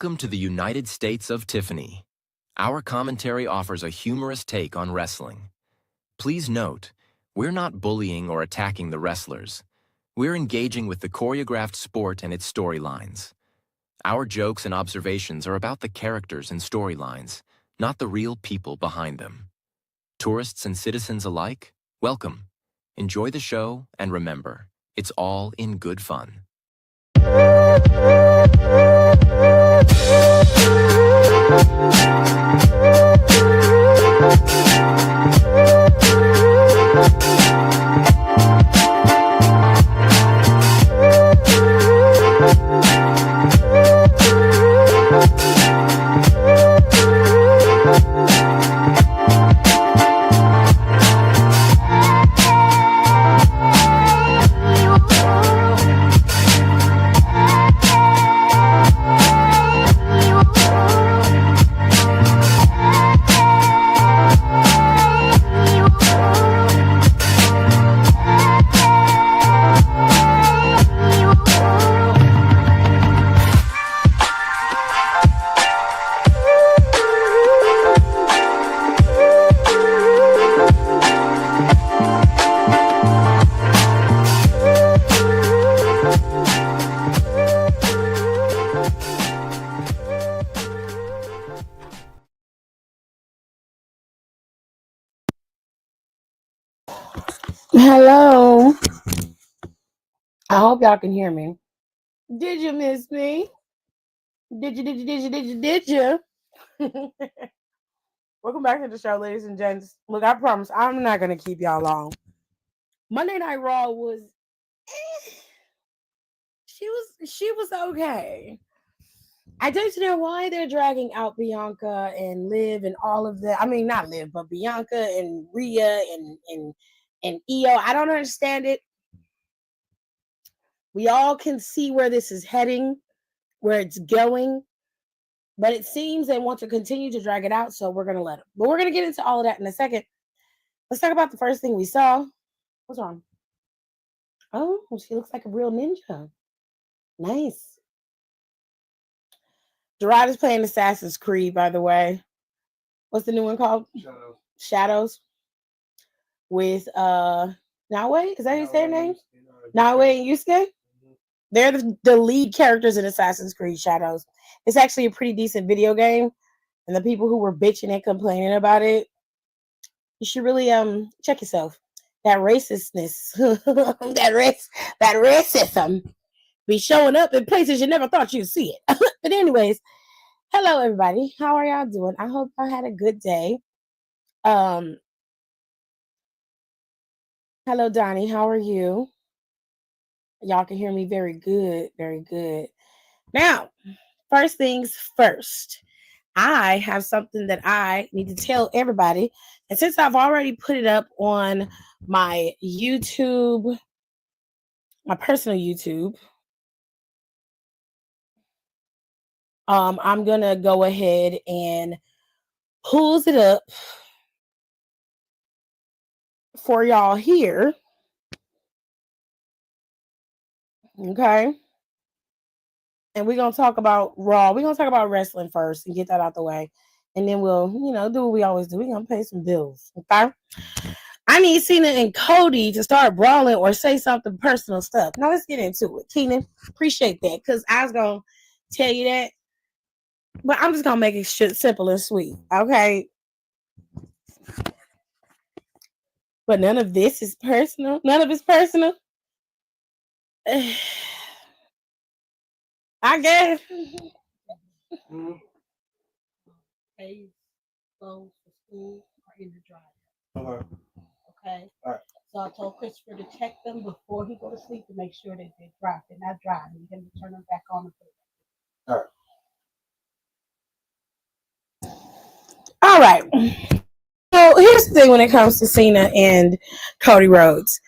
Welcome to the United States of Tiffany. Our commentary offers a humorous take on wrestling. Please note, we're not bullying or attacking the wrestlers. We're engaging with the choreographed sport and its storylines. Our jokes and observations are about the characters and storylines, not the real people behind them. Tourists and citizens alike, welcome. Enjoy the show, and remember, it's all in good fun. Hello. I hope y'all can hear me. Did you miss me? Did you? Welcome back to the show, ladies and gents. Look, I promise I'm not going to keep y'all long. Monday Night Raw was... She was okay. I don't know why they're dragging out Bianca and Liv and all of that. I mean, not Liv, but Bianca and Rhea and Io. I don't understand it. We all can see where this is heading, where it's going, but it seems they want to continue to drag it out, so we're going to let them. But we're going to get into all of that in a second. Let's talk about the first thing we saw. What's wrong? Oh, she looks like a real ninja. Nice. Gerard is playing Assassin's Creed, by the way. What's the new one called? Shadows. With Naoe? Is that how you say her name? Naoe and Yusuke? They're the lead characters in Assassin's Creed Shadows. It's actually a pretty decent video game. And the people who were bitching and complaining about it, you should really check yourself. That racistness, that racism be showing up in places you never thought you'd see it. But anyways, hello everybody. How are y'all doing? I hope y'all had a good day. Hello Donnie, how are you? Y'all can hear me very good, very good. Now, first things first. I have something that I need to tell everybody. And since I've already put it up on my YouTube, my personal YouTube, I'm going to go ahead and pulls it up for y'all here. Okay. And we're going to talk about Raw. We're going to talk about wrestling first and get that out the way. And then we'll, do what we always do. We're going to pay some bills. Okay. I need Cena and Cody to start brawling or say something personal stuff. Now let's get into it. Keenan, appreciate that. Because I was going to tell you that. But I'm just going to make it simple and sweet. Okay. But none of this is personal. None of it's personal. I guess. Hey, clothes for school are in the dryer. Okay. All right. So I told Christopher to check them before he go to sleep to make sure that they're dry. They're not dry. He's going to turn them back on. All right. So here's the thing when it comes to Cena and Cody Rhodes.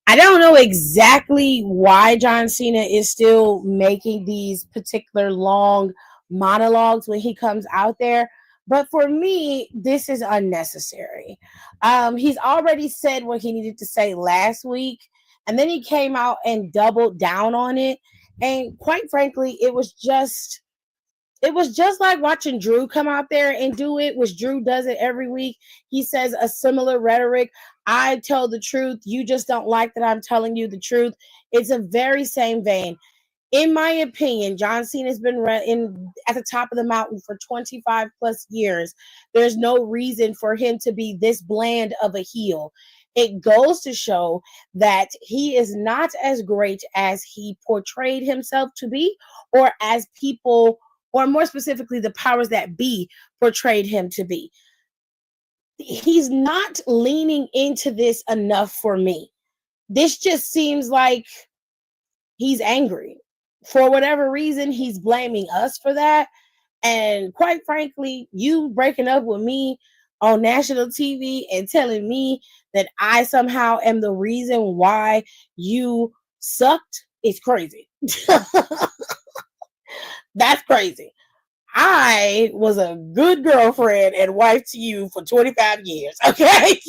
I don't know exactly why John Cena is still making these particular long monologues when he comes out there. But for me, this is unnecessary. He's already said what he needed to say last week. And then he came out and doubled down on it. And quite frankly, it was just It was just like watching Drew come out there and do it, which Drew does it every week. He says a similar rhetoric. I tell the truth. You just don't like that I'm telling you the truth. It's a very same vein. In my opinion, John Cena has been at the top of the mountain for 25 plus years. There's no reason for him to be this bland of a heel. It goes to show that he is not as great as he portrayed himself to be, or as people, or more specifically, the powers that be portrayed him to be. He's not leaning into this enough for me. This just seems like he's angry. For whatever reason, he's blaming us for that. And quite frankly, you breaking up with me on national TV and telling me that I somehow am the reason why you sucked is crazy. That's crazy. I was a good girlfriend and wife to you for 25 years, okay?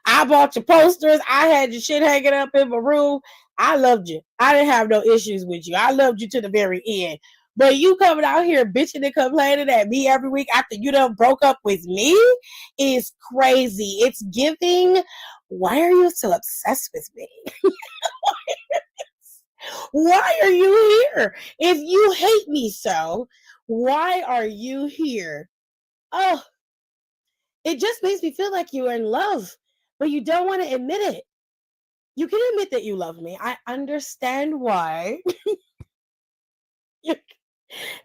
I bought your posters. I had your shit hanging up in my room. I loved you. I didn't have no issues with you. I loved you to the very end. But you coming out here bitching and complaining at me every week after you done broke up with me is crazy. It's giving, why are you so obsessed with me? Why are you here? If you hate me so, why are you here? Oh, it just makes me feel like you are in love, but you don't want to admit it. You can admit that you love me. I understand why.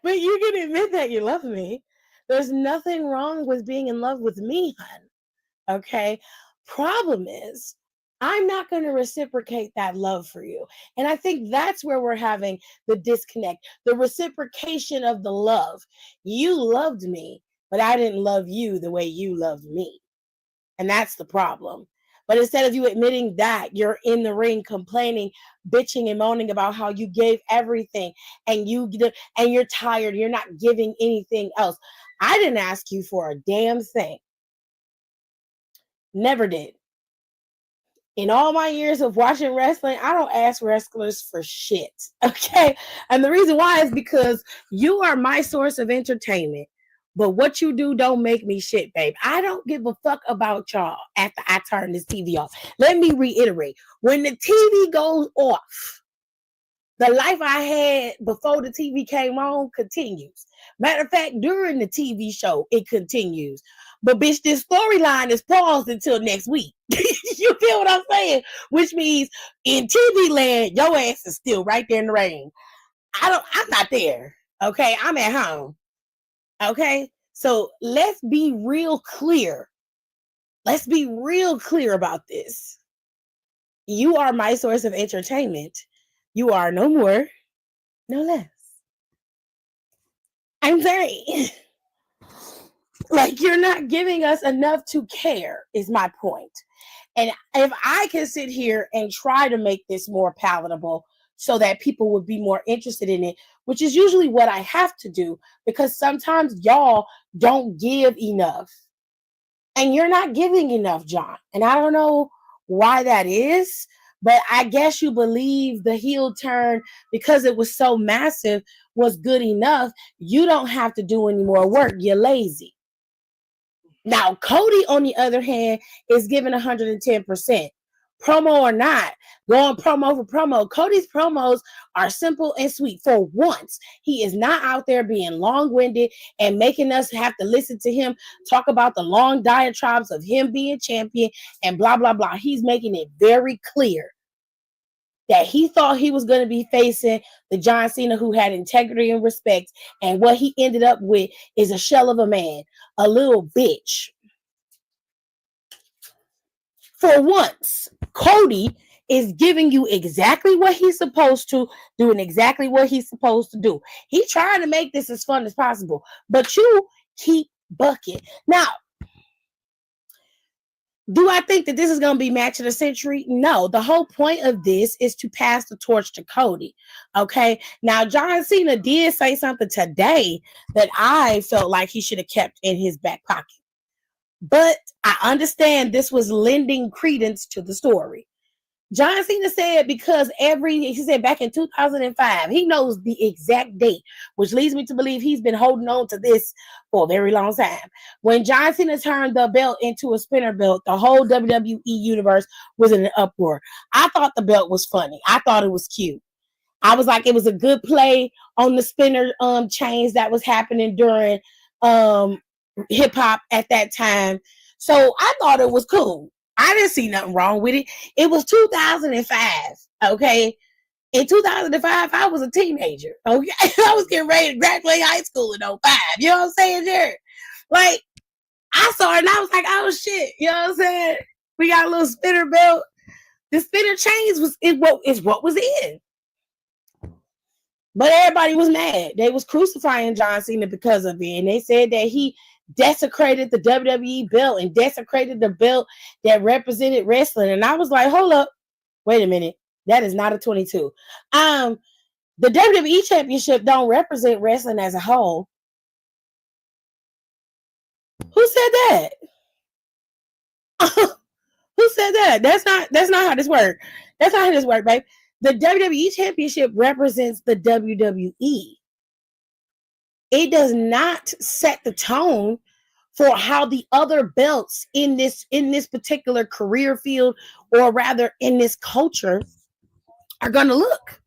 But you can admit that you love me. There's nothing wrong with being in love with me, hon. Okay? Problem is, I'm not going to reciprocate that love for you. And I think that's where we're having the disconnect, the reciprocation of the love. You loved me, but I didn't love you the way you loved me. And that's the problem. But instead of you admitting that, you're in the ring complaining, bitching and moaning about how you gave everything and you're tired, you're not giving anything else. I didn't ask you for a damn thing. Never did. In all my years of watching wrestling, I don't ask wrestlers for shit. Okay? And the reason why is because you are my source of entertainment. But what you do don't make me shit, babe. I don't give a fuck about y'all after I turn this TV off. Let me reiterate. When the TV goes off, the life I had before the TV came on continues. Matter of fact, during the TV show, it continues. But bitch, this storyline is paused until next week. You feel what I'm saying? Which means in TV land, your ass is still right there in the rain. I'm not there. Okay, I'm at home. Okay, so let's be real clear. Let's be real clear about this. You are my source of entertainment. You are no more, no less. I'm sorry. Like, you're not giving us enough to care, is my point. And if I can sit here and try to make this more palatable so that people would be more interested in it, which is usually what I have to do, because sometimes y'all don't give enough. And you're not giving enough, John. And I don't know why that is, but I guess you believe the heel turn, because it was so massive, was good enough. You don't have to do any more work. You're lazy. Now, Cody, on the other hand, is giving 110%. Promo or not, going promo for promo. Cody's promos are simple and sweet. For once, he is not out there being long-winded and making us have to listen to him talk about the long diatribes of him being champion and blah, blah, blah. He's making it very clear that he thought he was going to be facing the John Cena who had integrity and respect, and what he ended up with is a shell of a man, a little bitch. For once, Cody is giving you exactly what he's supposed to, doing exactly what he's supposed to do. He's trying to make this as fun as possible, but you keep bucking. Now, do I think that this is going to be match of the century? No. The whole point of this is to pass the torch to Cody. Okay. Now, John Cena did say something today that I felt like he should have kept in his back pocket. But I understand this was lending credence to the story. John Cena said because he said back in 2005, he knows the exact date, which leads me to believe he's been holding on to this for a very long time. When John Cena turned the belt into a spinner belt, the whole WWE universe was in an uproar. I thought the belt was funny. I thought it was cute. I was like, it was a good play on the spinner chains that was happening during hip hop at that time. So I thought it was cool. I didn't see nothing wrong with it. It was 2005. Okay. In 2005, I was a teenager. Okay. I was getting ready to graduate high school in 05. You know what I'm saying, Jared? Like, I saw it and I was like, oh shit. You know what I'm saying? We got a little spinner belt. The spinner chains is what was in. But everybody was mad. They was crucifying John Cena because of it. And they said that he desecrated the WWE belt and desecrated the belt that represented wrestling. And I was like, hold up. Wait a minute. That is not a 22. The WWE Championship don't represent wrestling as a whole. Who said that? Who said that? That's not how this works. That's not how this works, babe. The WWE Championship represents the WWE. It does not set the tone for how the other belts in this particular career field, or rather in this culture, are going to look.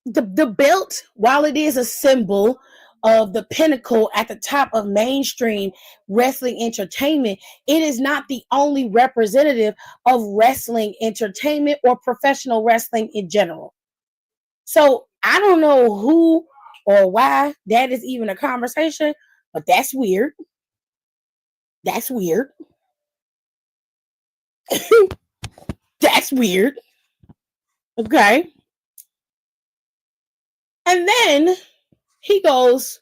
The belt, while it is a symbol of the pinnacle at the top of mainstream wrestling entertainment, it is not the only representative of wrestling entertainment or professional wrestling in general. So I don't know who or why that is even a conversation, but that's weird. That's weird. That's weird. Okay. And then he goes,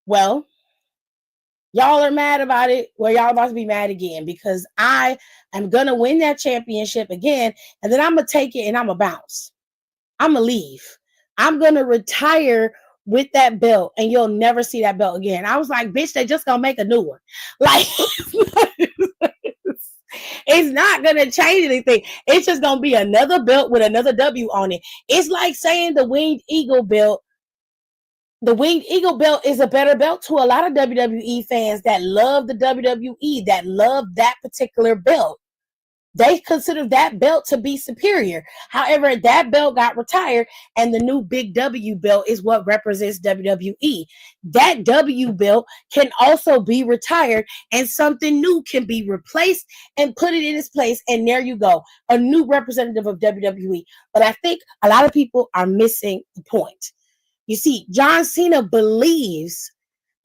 well, y'all are mad about it. Well, y'all about to be mad again because I am going to win that championship again. And then I'm going to take it and I'm going to bounce. I'm going to leave. I'm going to retire with that belt and you'll never see that belt again. I was like, bitch, they just going to make a new one. Like, it's not going to change anything. It's just going to be another belt with another W on it. It's like saying the Winged Eagle belt. The Winged Eagle belt is a better belt to a lot of WWE fans that love the WWE, that love that particular belt. They consider that belt to be superior. However, that belt got retired and the new Big W belt is what represents WWE. That W belt can also be retired and something new can be replaced and put it in its place. And there you go, a new representative of WWE. But I think a lot of people are missing the point. You see, John Cena believes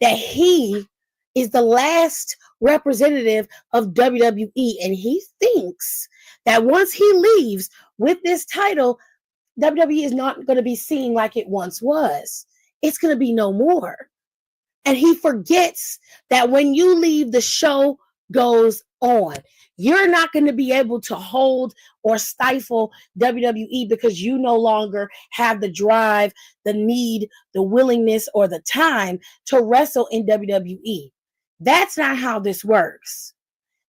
that he is the last representative of WWE, and he thinks that once he leaves with this title, WWE is not going to be seen like it once was. It's going to be no more. And he forgets that when you leave, the show goes on. You're not going to be able to hold or stifle WWE because you no longer have the drive, the need, the willingness, or the time to wrestle in WWE. That's not how this works.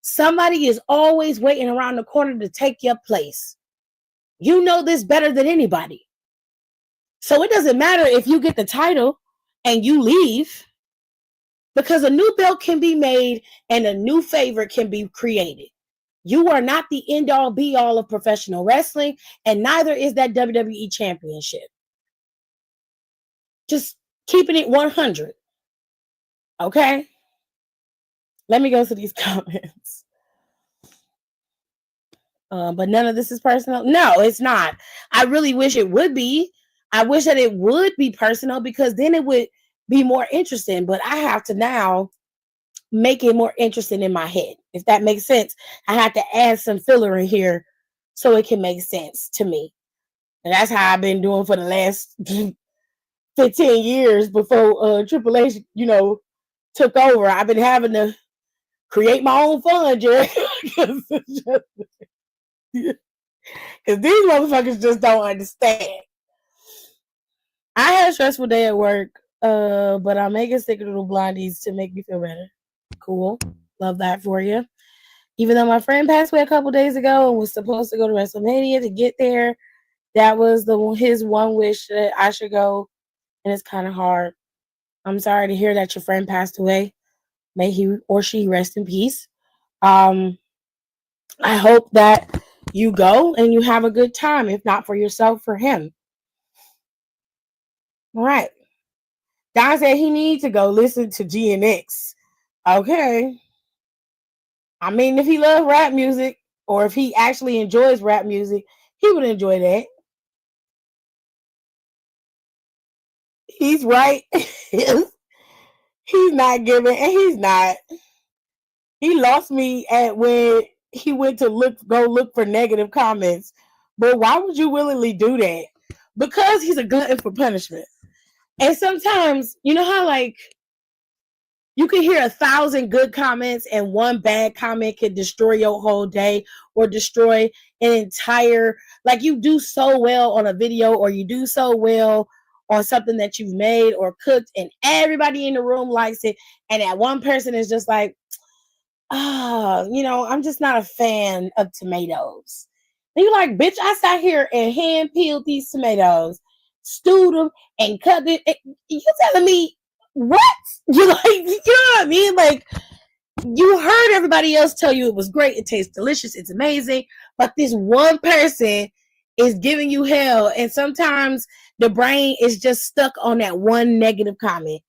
Somebody is always waiting around the corner to take your place. You know this better than anybody. So it doesn't matter if you get the title and you leave, because a new belt can be made and a new favorite can be created. You are not the end-all be-all of professional wrestling, and neither is that WWE Championship. Just keeping it 100. Okay? Let me go to these comments. But none of this is personal. No, it's not. I really wish it would be. I wish that it would be personal because then it would be more interesting. But I have to now make it more interesting in my head. If that makes sense. I have to add some filler in here so it can make sense to me. And that's how I've been doing for the last 15 years before Triple H, took over. I've been having to create my own fun, Jerry. Because these motherfuckers just don't understand. I had a stressful day at work, but I'm making sticky little blondies to make me feel better. Cool. Love that for you. Even though my friend passed away a couple days ago and was supposed to go to WrestleMania to get there, that was his one wish that I should go, and it's kind of hard. I'm sorry to hear that your friend passed away. May he or she rest in peace. I hope that you go and you have a good time, if not for yourself, for him. All right. Don said he needs to go listen to GNX. Okay. I mean, if he loves rap music, or if he actually enjoys rap music, he would enjoy that. He's right. He's not giving, and he's not. He lost me at when he went to go look for negative comments. But why would you willingly do that? Because he's a glutton for punishment. And sometimes, you know how like you can hear 1,000 good comments and one bad comment can destroy your whole day or destroy an entire, like you do so well on a video or you do so well on something that you've made or cooked and everybody in the room likes it. And that one person is just like, I'm just not a fan of tomatoes. And you're like, bitch, I sat here and hand peeled these tomatoes, stewed them, and cut it. You telling me what? You like, you know what I mean? Like, you heard everybody else tell you it was great, it tastes delicious, it's amazing, but this one person is giving you hell, and sometimes the brain is just stuck on that one negative comment.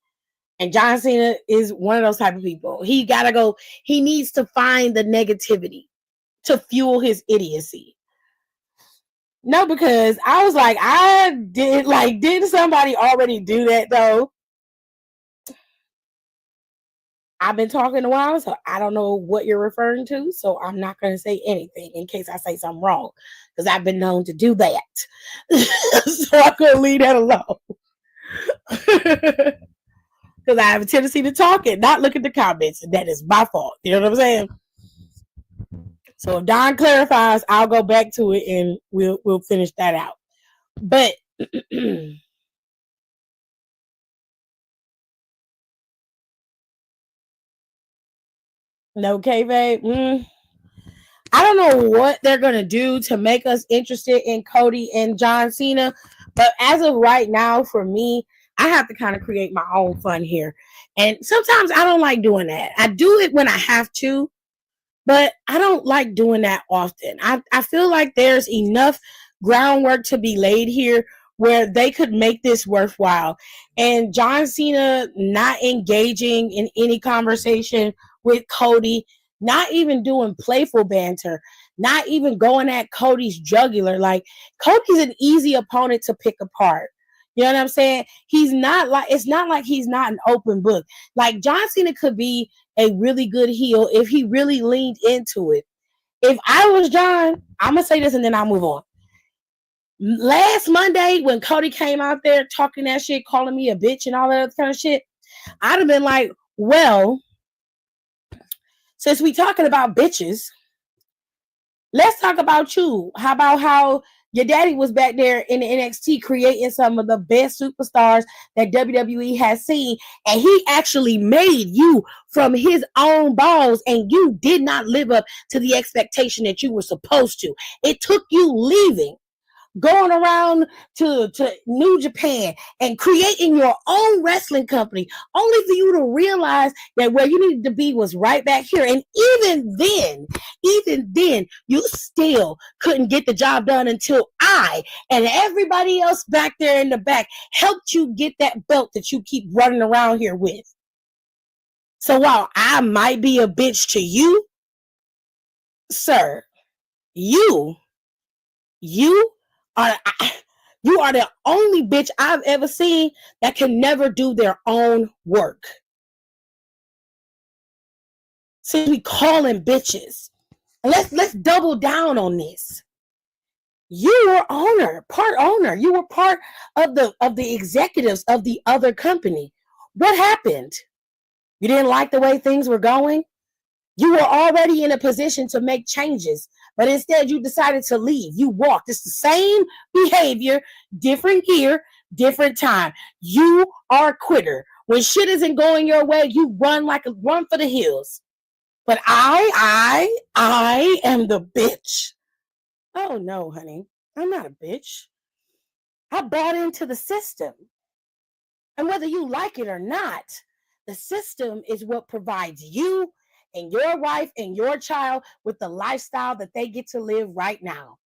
And John Cena is one of those type of people. He needs to find the negativity to fuel his idiocy. No, because I was like, did somebody already do that though? I've been talking a while, so I don't know what you're referring to. So I'm not going to say anything in case I say something wrong, because I've been known to do that. So I'm going to leave that alone. Because I have a tendency to talk and not look at the comments, and that is my fault. You know what I'm saying? So if Don clarifies, I'll go back to it and we'll finish that out. But no kayfabe. I don't know what they're gonna do to make us interested in Cody and John Cena, but as of right now, for me, I have to kind of create my own fun here. And sometimes I don't like doing that. I do it when I have to, but I don't like doing that often. I feel like there's enough groundwork to be laid here where they could make this worthwhile. And John Cena not engaging in any conversation with Cody, not even doing playful banter, not even going at Cody's jugular. Like, Cody's an easy opponent to pick apart. You know what I'm saying? It's not like he's not an open book. Like, John Cena could be a really good heel if he really leaned into it. If I was John, I'm going to say this and then I'll move on. Last Monday, when Cody came out there talking that shit, calling me a bitch and all that other kind of shit, I'd have been like, well, since we talking about bitches, let's talk about you. How about how your daddy was back there in the NXT creating some of the best superstars that WWE has seen, and he actually made you from his own balls, and you did not live up to the expectation that you were supposed to. It took you leaving, going around to New Japan and creating your own wrestling company, only for you to realize that where you needed to be was right back here. And even then, you still couldn't get the job done until I and everybody else back there in the back helped you get that belt that you keep running around here with. So while I might be a bitch to you, sir, you are the only bitch I've ever seen that can never do their own work. Since we calling bitches, let's double down on this. You were part owner. You were part of the executives of the other company. What happened? You didn't like the way things were going? You were already in a position to make changes, but instead you decided to leave. You walked. It's the same behavior, different gear, different time. You are a quitter. When shit isn't going your way, you run for the hills. But I am the bitch. Oh no, honey. I'm not a bitch. I bought into the system. And whether you like it or not, the system is what provides you and your wife and your child with the lifestyle that they get to live right now.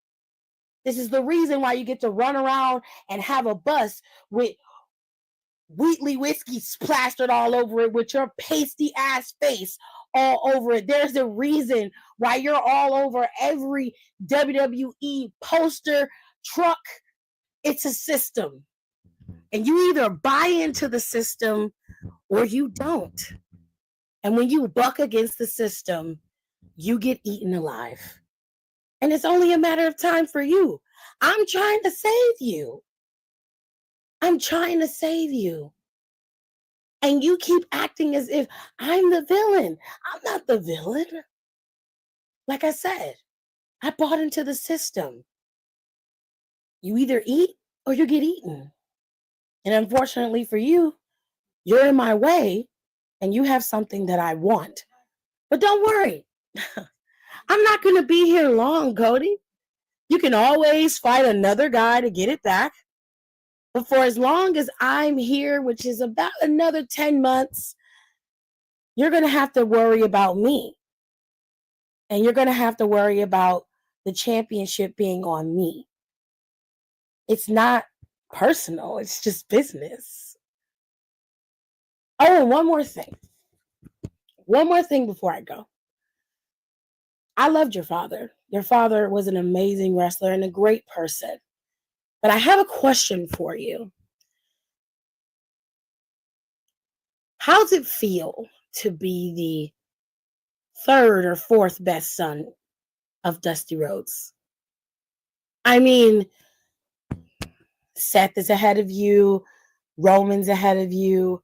This is the reason why you get to run around and have a bus with Wheatley whiskey plastered all over it with your pasty ass face all over it. There's a reason why you're all over every WWE poster, truck. It's a system. And you either buy into the system or you don't. And when you buck against the system, you get eaten alive. And it's only a matter of time for you. I'm trying to save you. I'm trying to save you. And you keep acting as if I'm the villain. I'm not the villain. Like I said, I bought into the system. You either eat or you get eaten. And unfortunately for you, you're in my way and you have something that I want. But don't worry. I'm not going to be here long, Cody. You can always fight another guy to get it back. But for as long as I'm here, which is about another 10 months, you're going to have to worry about me. And you're going to have to worry about the championship being on me. It's not personal. It's just business. Oh, and one more thing. One more thing before I go. I loved your father. Your father was an amazing wrestler and a great person. But I have a question for you. How does it feel to be the third or fourth best son of Dusty Rhodes? I mean, Seth is ahead of you. Roman's ahead of you.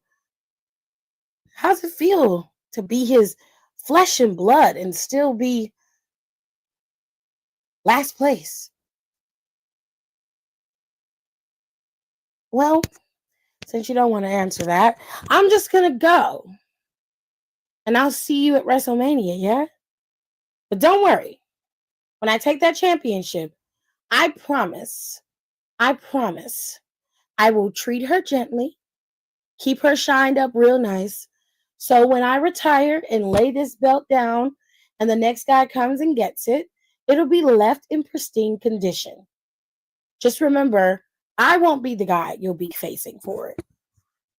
How does it feel to be his flesh and blood and still be last place? Well, since you don't want to answer that, I'm just going to go. And I'll see you at WrestleMania, yeah? But don't worry. When I take that championship, I promise, I will treat her gently, keep her shined up real nice. So when I retire and lay this belt down and the next guy comes and gets it, it'll be left in pristine condition. Just remember, I won't be the guy you'll be facing for it.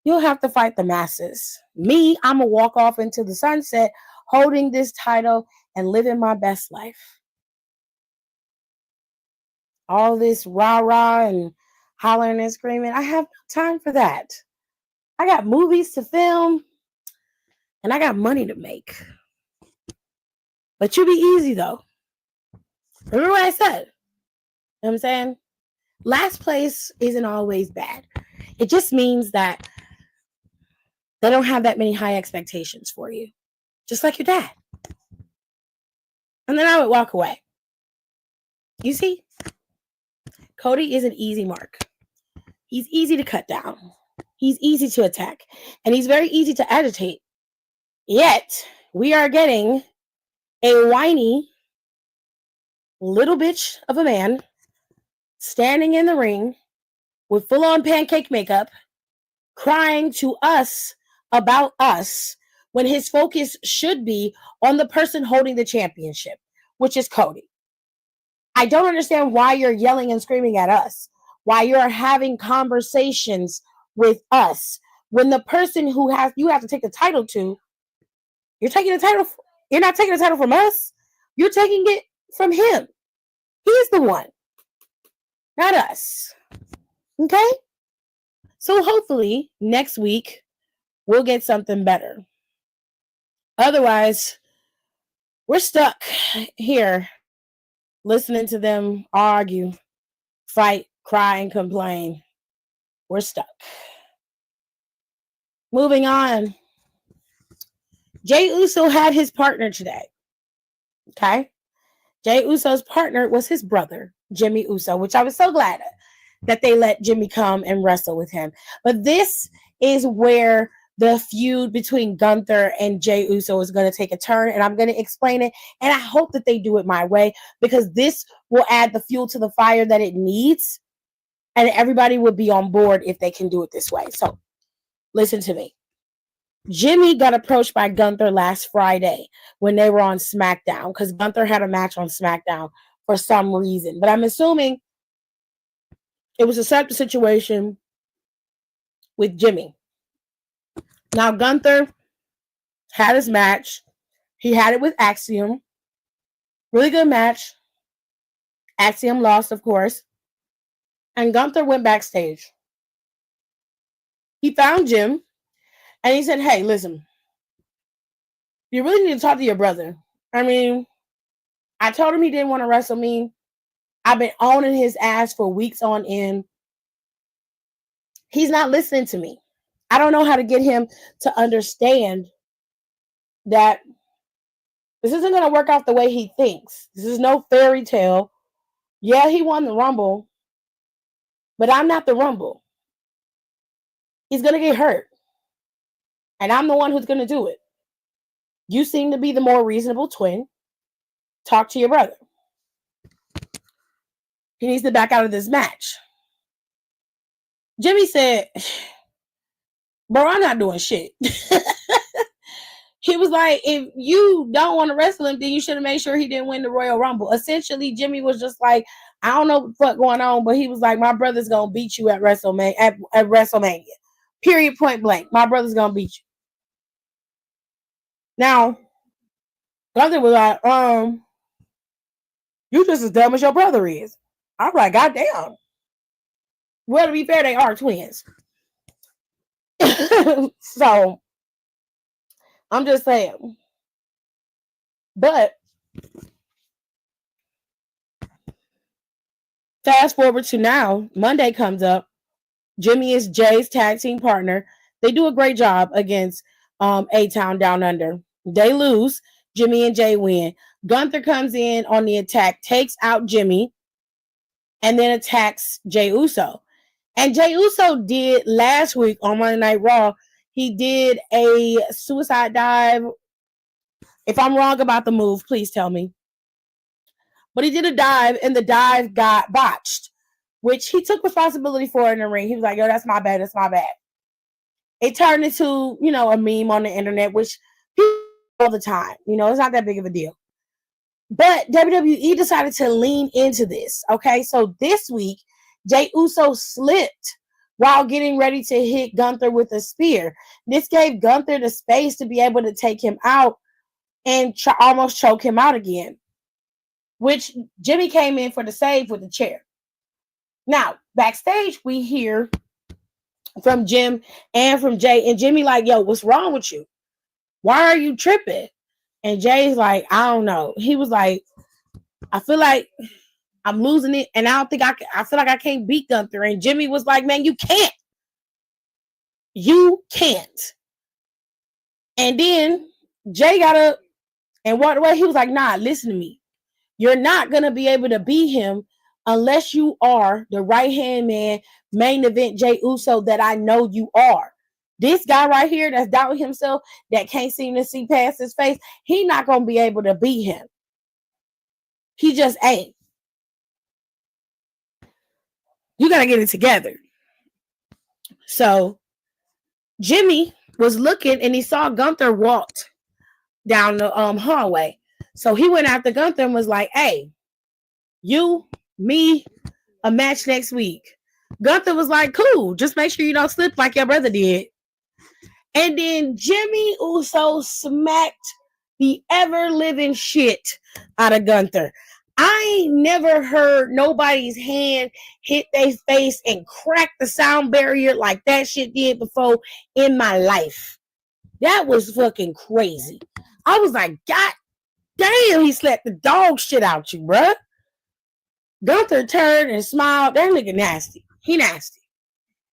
You'll have to fight the masses. Me, I'm going to walk off into the sunset holding this title and living my best life. All this rah-rah and hollering and screaming, I have no time for that. I got movies to film and I got money to make. But you'll be easy though. Remember what I said? You know what I'm saying? Last place isn't always bad. It just means that they don't have that many high expectations for you. Just like your dad. And then I would walk away. You see? Cody is an easy mark. He's easy to cut down. He's easy to attack. And he's very easy to agitate. Yet, we are getting a whiny little bitch of a man standing in the ring with full-on pancake makeup, crying to us about us when his focus should be on the person holding the championship, which is Cody. I don't understand why you're yelling and screaming at us, why you're having conversations with us, when the person who you have to take the title to, you're not taking the title from us, you're taking it from him. He's the one, not us. Okay? So hopefully next week we'll get something better. Otherwise, we're stuck here listening to them argue, fight, cry, and complain. We're stuck. Moving on. Jey Uso had his partner today. Okay? Jey Uso's partner was his brother, Jimmy Uso, which I was so glad that they let Jimmy come and wrestle with him. But this is where the feud between Gunther and Jey Uso is going to take a turn, and I'm going to explain it. And I hope that they do it my way, because this will add the fuel to the fire that it needs, and everybody will be on board if they can do it this way. So listen to me. Jimmy got approached by Gunther last Friday when they were on SmackDown, because Gunther had a match on SmackDown for some reason. But I'm assuming it was a separate situation with Jimmy. Now, Gunther had his match. He had it with Axiom. Really good match. Axiom lost, of course. And Gunther went backstage. He found Jim. And he said, hey, listen. You really need to talk to your brother. I mean, I told him he didn't want to wrestle me. I've been owning his ass for weeks on end. He's not listening to me. I don't know how to get him to understand that this isn't going to work out the way he thinks. This is no fairy tale. Yeah, he won the Rumble, but I'm not the Rumble. He's going to get hurt. And I'm the one who's going to do it. You seem to be the more reasonable twin. Talk to your brother. He needs to back out of this match. Jimmy said, bro, I'm not doing shit. He was like, if you don't want to wrestle him, then you should have made sure he didn't win the Royal Rumble. Essentially, Jimmy was just like, I don't know what the fuck going on, but he was like, my brother's going to beat you at WrestleMania. At WrestleMania. Period, point blank. My brother's going to beat you. Now, Gunther was like, you just as dumb as your brother is. I'm like, goddamn. Well, to be fair, they are twins. So, I'm just saying. But, fast forward to now, Monday comes up. Jimmy is Jay's tag team partner. They do a great job against A-Town Down Under. They lose. Jimmy and Jay win. Gunther comes in on the attack, takes out Jimmy, and then attacks Jey Uso. And Jey Uso did last week on Monday Night Raw, he did a suicide dive. If I'm wrong about the move, please tell me. But he did a dive, and the dive got botched, which he took responsibility for in the ring. He was like, yo, that's my bad. That's my bad. It turned into, a meme on the internet, which people all the time. It's not that big of a deal. But WWE decided to lean into this. Okay, so this week, Jey Uso slipped while getting ready to hit Gunther with a spear. This gave Gunther the space to be able to take him out and almost choke him out again, which Jimmy came in for the save with the chair. Now, backstage, we hear from Jim and from Jay, and Jimmy like, yo, what's wrong with you? Why are you tripping? And Jay's like, I don't know. He was like, I feel like I'm losing it, and I feel like I can't beat Gunther. And Jimmy was like, man, you can't. You can't. And then Jay got up and walked away. He was like, nah, listen to me. You're not going to be able to beat him unless you are the right-hand man, main event Jey Uso that I know you are. This guy right here that's doubting himself, that can't seem to see past his face, he not going to be able to beat him. He just ain't. You got to get it together. So Jimmy was looking, and he saw Gunther walked down the hallway. So he went after Gunther and was like, hey, you, me, a match next week. Gunther was like, cool, just make sure you don't slip like your brother did. And then Jimmy Uso smacked the ever-living shit out of Gunther. I ain't never heard nobody's hand hit their face and crack the sound barrier like that shit did before in my life. That was fucking crazy. I was like, God damn, he slapped the dog shit out you, bruh. Gunther turned and smiled. That nigga nasty. He nasty.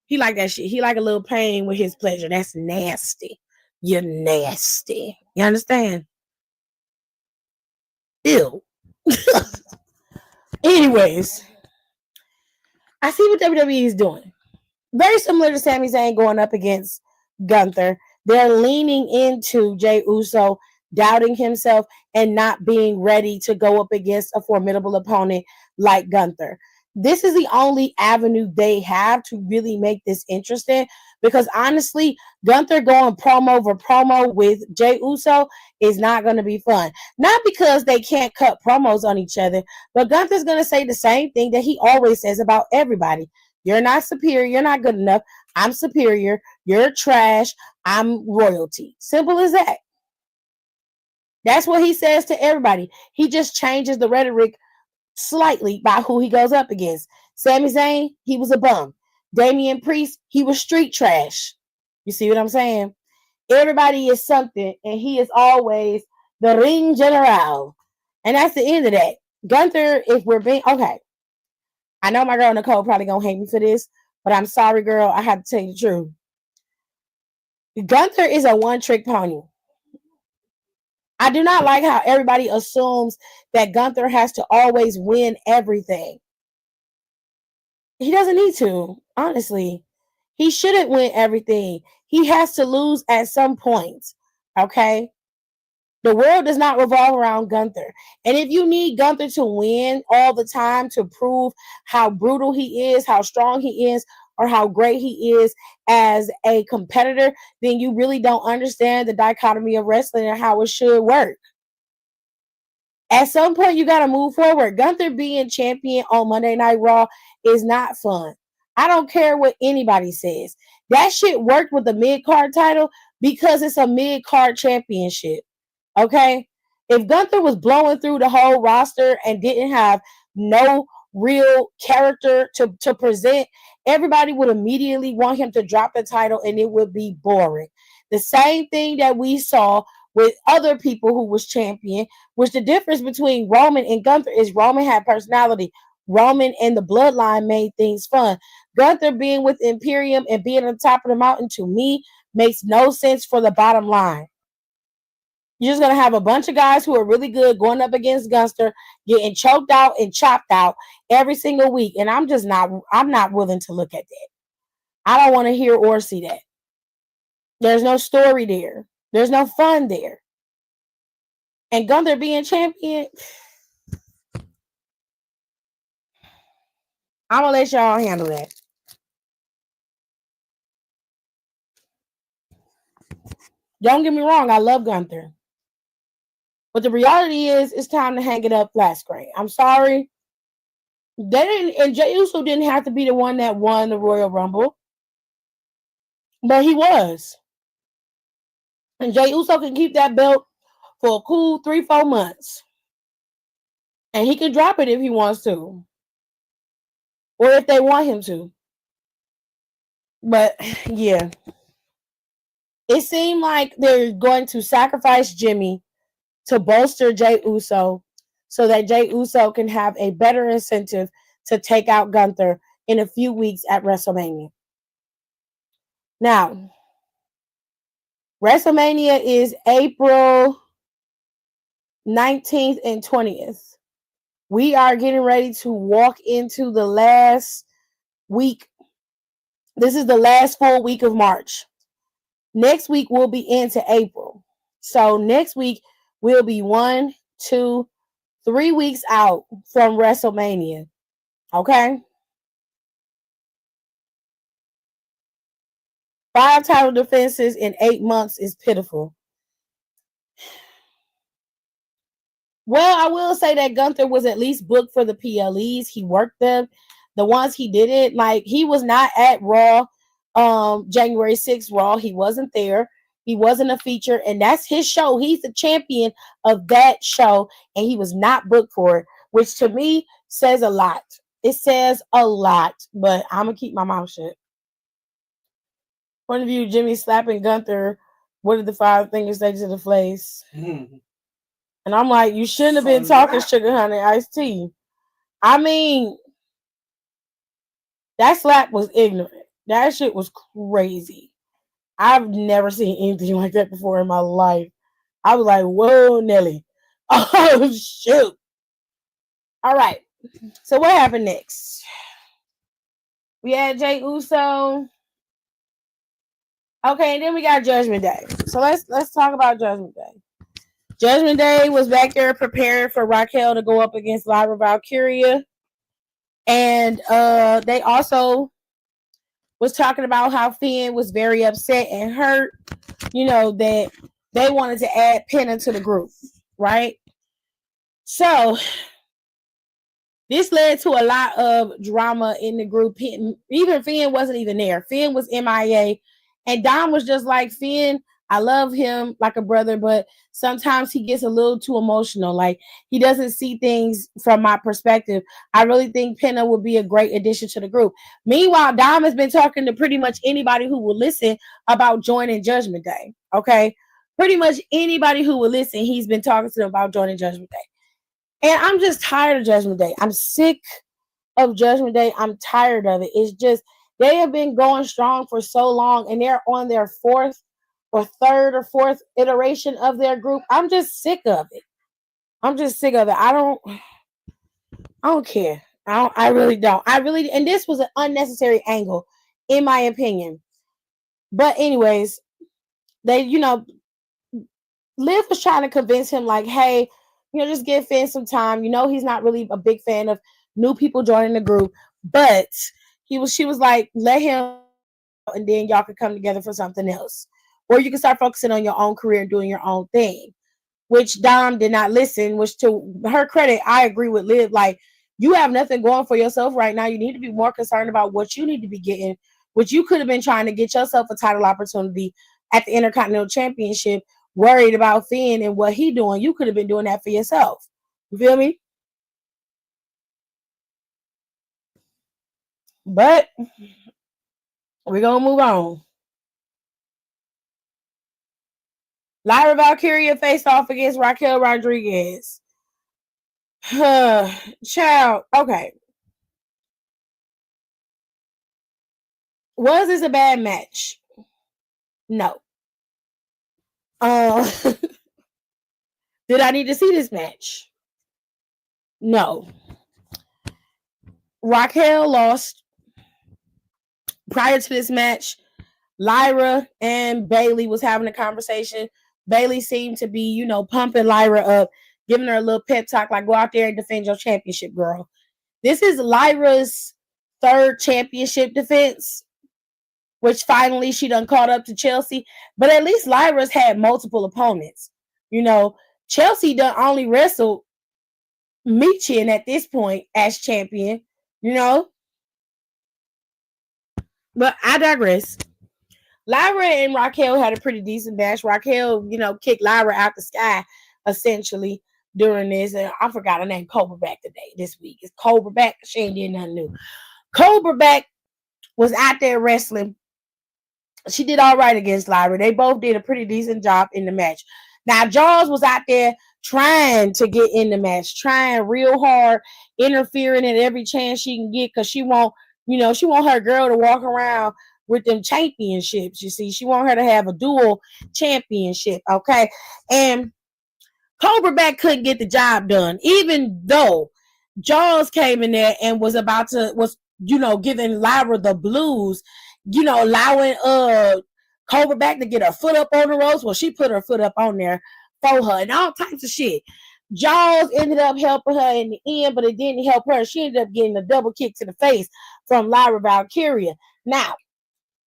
He like that shit. He like a little pain with his pleasure. That's nasty. You're nasty. You understand? Ew. Anyways, I see what WWE is doing. Very similar to Sami Zayn going up against Gunther. They're leaning into Jey Uso doubting himself and not being ready to go up against a formidable opponent like Gunther. This is the only avenue they have to really make this interesting because honestly, Gunther going promo over promo with Jey Uso is not going to be fun. Not because they can't cut promos on each other, but Gunther's going to say the same thing that he always says about everybody. You're not superior. You're not good enough. I'm superior. You're trash. I'm royalty. Simple as that. That's what he says to everybody. He just changes the rhetoric slightly by who he goes up against. Sami Zayn, he was a bum. Damian Priest, he was street trash. You see what I'm saying? Everybody is something, and he is always the ring general. And that's the end of that. Gunther, if we're being okay, I know my girl Nicole probably gonna hate me for this, but I'm sorry, girl. I have to tell you the truth. Gunther is a one-trick pony. I do not like how everybody assumes that Gunther has to always win everything. He doesn't need to, honestly. He shouldn't win everything. He has to lose at some point. Okay? The world does not revolve around Gunther. And if you need Gunther to win all the time to prove how brutal he is, how strong he is, or how great he is as a competitor, then you really don't understand the dichotomy of wrestling and how it should work. At some point, you got to move forward. Gunther being champion on Monday Night Raw is not fun. I don't care what anybody says. That shit worked with the mid-card title because it's a mid-card championship. Okay? If Gunther was blowing through the whole roster and didn't have no real character to present, everybody would immediately want him to drop the title and it would be boring. The same thing that we saw with other people who was champion, which the difference between Roman and Gunther is Roman had personality. Roman and the bloodline made things fun. Gunther being with Imperium and being on top of the mountain to me makes no sense for the bottom line. You're just gonna have a bunch of guys who are really good going up against Gunther, getting choked out and chopped out every single week. And I'm not willing to look at that. I don't want to hear or see that. There's no story there. There's no fun there. And Gunther being champion, I'm gonna let y'all handle that. Don't get me wrong, I love Gunther. But the reality is, it's time to hang it up flat screen. I'm sorry. They didn't, and Jey Uso didn't have to be the one that won the Royal Rumble. But he was. And Jey Uso can keep that belt for a cool 3-4 months. And he can drop it if he wants to. Or if they want him to. But yeah. It seemed like they're going to sacrifice Jimmy to bolster Jey Uso so that Jey Uso can have a better incentive to take out Gunther in a few weeks at WrestleMania. Now, WrestleMania is April 19th and 20th. We are getting ready to walk into the last week. This is the last full week of March. Next week will be into April. So next week will be 1, 2, 3 weeks out from WrestleMania. Okay? 5 title defenses in 8 months is pitiful. Well, I will say that Gunther was at least booked for the PLEs. He worked them. The ones he didn't, like he was not at Raw, January 6th Raw. He wasn't there. He wasn't a feature, and that's his show. He's the champion of that show, and he was not booked for it, which to me says a lot. It says a lot, but I'm gonna keep my mouth shut. Point of view, Jimmy slapping Gunther. What did the 5 fingers say to the face? And I'm like, you shouldn't have been talking sugar honey iced tea. I mean, that slap was ignorant. That shit was crazy. I've never seen anything like that before in my life. I was like, whoa, Nelly. Oh, shoot. All right. So what happened next? We had Jey Uso Okay, and then we got Judgment Day. So let's talk about Judgment Day. Judgment Day was back there preparing for Raquel to go up against Lyra Valkyria. And they also was talking about how Finn was very upset and hurt, that they wanted to add Penna to the group, right? So this led to a lot of drama in the group. Even Finn wasn't even there. Finn was MIA. And Dom was just like, Finn, I love him like a brother, but sometimes he gets a little too emotional. Like, he doesn't see things from my perspective. I really think Penna would be a great addition to the group. Meanwhile, Dom has been talking to pretty much anybody who will listen about joining Judgment Day. Okay? Pretty much anybody who will listen, he's been talking to them about joining Judgment Day. And I'm just tired of Judgment Day. I'm sick of Judgment Day. I'm tired of it. It's just, they have been going strong for so long, and they're on their fourth or third or fourth iteration of their group. I'm just sick of it. I don't care. I really don't. And this was an unnecessary angle, in my opinion. But anyways, they, Liv was trying to convince him, like, hey, just give Finn some time. He's not really a big fan of new people joining the group, but she was like, let him, and then y'all could come together for something else, or you can start focusing on your own career and doing your own thing. Which Dom did not listen. Which, to her credit, I agree with Liv. Like, you have nothing going for yourself right now. You need to be more concerned about what you need to be getting, which you could have been trying to get yourself a title opportunity at the Intercontinental Championship. Worried about Finn and what he doing. You could have been doing that for yourself. You feel me? But we're gonna move on. Lyra Valkyria faced off against Raquel Rodriguez. Child, okay. Was this a bad match? No. Did I need to see this match? No. Raquel lost. Prior to this match, Lyra and Bayley was having a conversation. Bayley seemed to be, pumping Lyra up, giving her a little pep talk, like, go out there and defend your championship, girl. This is Lyra's third championship defense, which finally she done caught up to Chelsea. But at least Lyra's had multiple opponents. Chelsea done only wrestled Michin at this point as champion, But I digress. Lyra and Raquel had a pretty decent match. Raquel, kicked Lyra out the sky, essentially, during this. And I forgot her name, Cobra Back this week. It's Cobra Back. She ain't did nothing new. Cobra Back was out there wrestling. She did all right against Lyra. They both did a pretty decent job in the match. Now, Jaws was out there trying to get in the match, trying real hard, interfering at every chance she can get, because she want her girl to walk around with them championships. You see, she want her to have a dual championship. Okay. And Cobra Back couldn't get the job done, even though Jaws came in there and was giving Lyra the blues, allowing Cobra Back to get her foot up on the ropes. Well, she put her foot up on there for her and all types of shit. Jaws ended up helping her in the end, but it didn't help her. She ended up getting a double kick to the face from Lyra Valkyria. Now,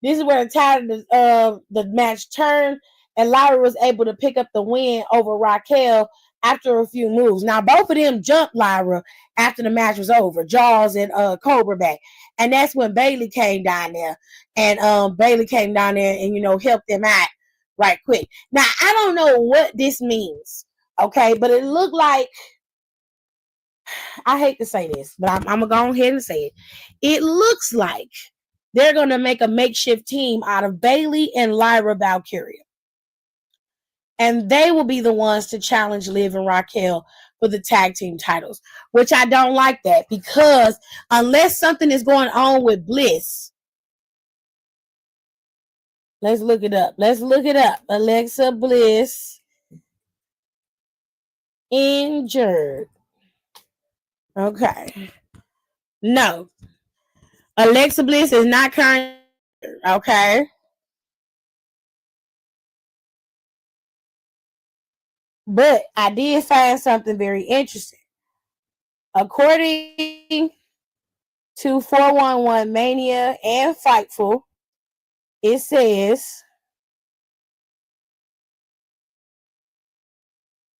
this is where the tide of the match turned, and Lyra was able to pick up the win over Raquel after a few moves. Now, both of them jumped Lyra after the match was over, Jaws and Cobra Back. And that's when Bayley came down there. And and, helped them out right quick. Now, I don't know what this means, okay? But it looked like, I hate to say this, but I'm going to go ahead and say it. It looks like they're going to make a makeshift team out of Bayley and Lyra Valkyria. And they will be the ones to challenge Liv and Raquel for the tag team titles, which I don't like that, because unless something is going on with Bliss, let's look it up. Alexa Bliss injured. Okay. No. Alexa Bliss is not currently, okay? But I did find something very interesting. According to 411 Mania and Fightful, it says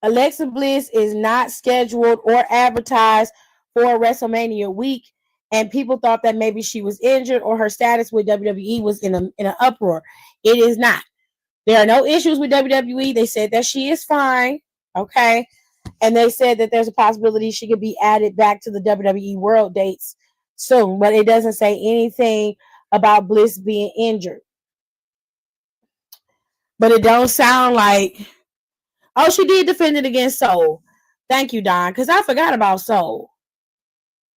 Alexa Bliss is not scheduled or advertised for WrestleMania week, and people thought that maybe she was injured or her status with WWE was in an uproar. It is not. There are no issues with WWE. They said that she is fine, okay, and they said that there's a possibility she could be added back to the WWE World dates soon, but it doesn't say anything about Bliss being injured. But it don't sound like, oh, she did defend it against Soul. Thank you, Don, because I forgot about Soul.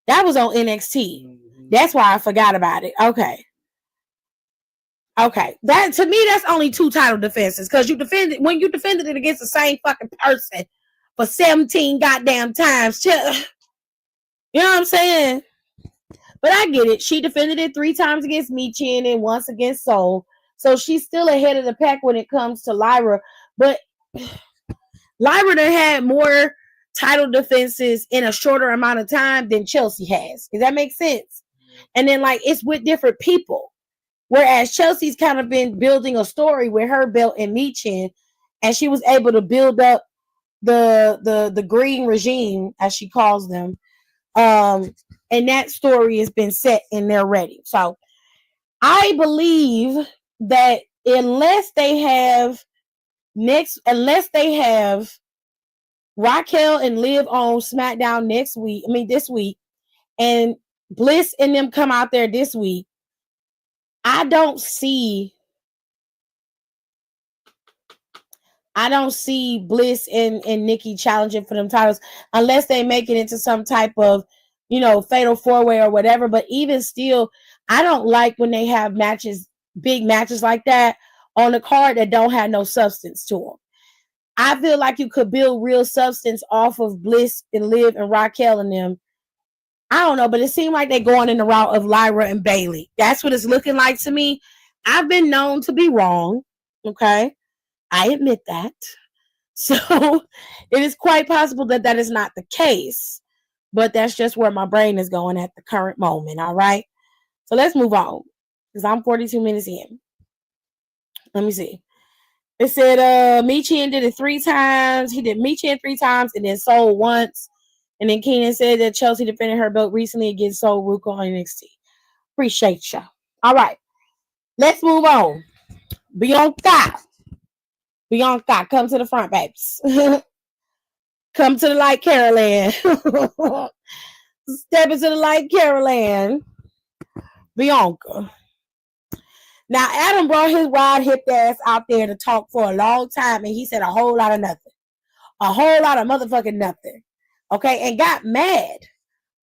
That was on NXT. That's why I forgot about it. Okay. That, to me, that's only 2 title defenses, because you defended it against the same fucking person for 17 goddamn times. You know what I'm saying? But I get it. She defended it 3 times against Michin and once against Soul. So she's still ahead of the pack when it comes to Lyra. But Lyra done had more title defenses in a shorter amount of time than Chelsea has. Does that make sense? And then, like, it's with different people. Whereas Chelsea's kind of been building a story with her belt and Michin, and she was able to build up the green regime, as she calls them. And that story has been set and they're ready. So I believe that unless they have Raquel and Liv on SmackDown this week, and Bliss and them come out there this week, I don't see Bliss and Nikki challenging for them titles unless they make it into some type of, fatal 4-way or whatever. But even still, I don't like when they have big matches like that on the card that don't have no substance to them. I feel like you could build real substance off of Bliss and Liv and Raquel and them. I don't know, but it seemed like they're going in the route of Lyra and Bayley. That's what it's looking like to me. I've been known to be wrong. Okay. I admit that. So it is quite possible that is not the case. But that's just where my brain is going at the current moment. All right. So let's move on, because I'm 42 minutes in. Let me see. It said Michin did it 3 times. He did Michin 3 times and then Soul once. And then Keenan said that Chelsea defended her belt recently against Soul Ruka on NXT. Appreciate you. All right. Let's move on. Bianca, come to the front, babes. Come to the light, Caroline. Step into the light, Caroline. Bianca. Now, Adam brought his wide hipped ass out there to talk for a long time, and he said a whole lot of nothing. A whole lot of motherfucking nothing. Okay, and got mad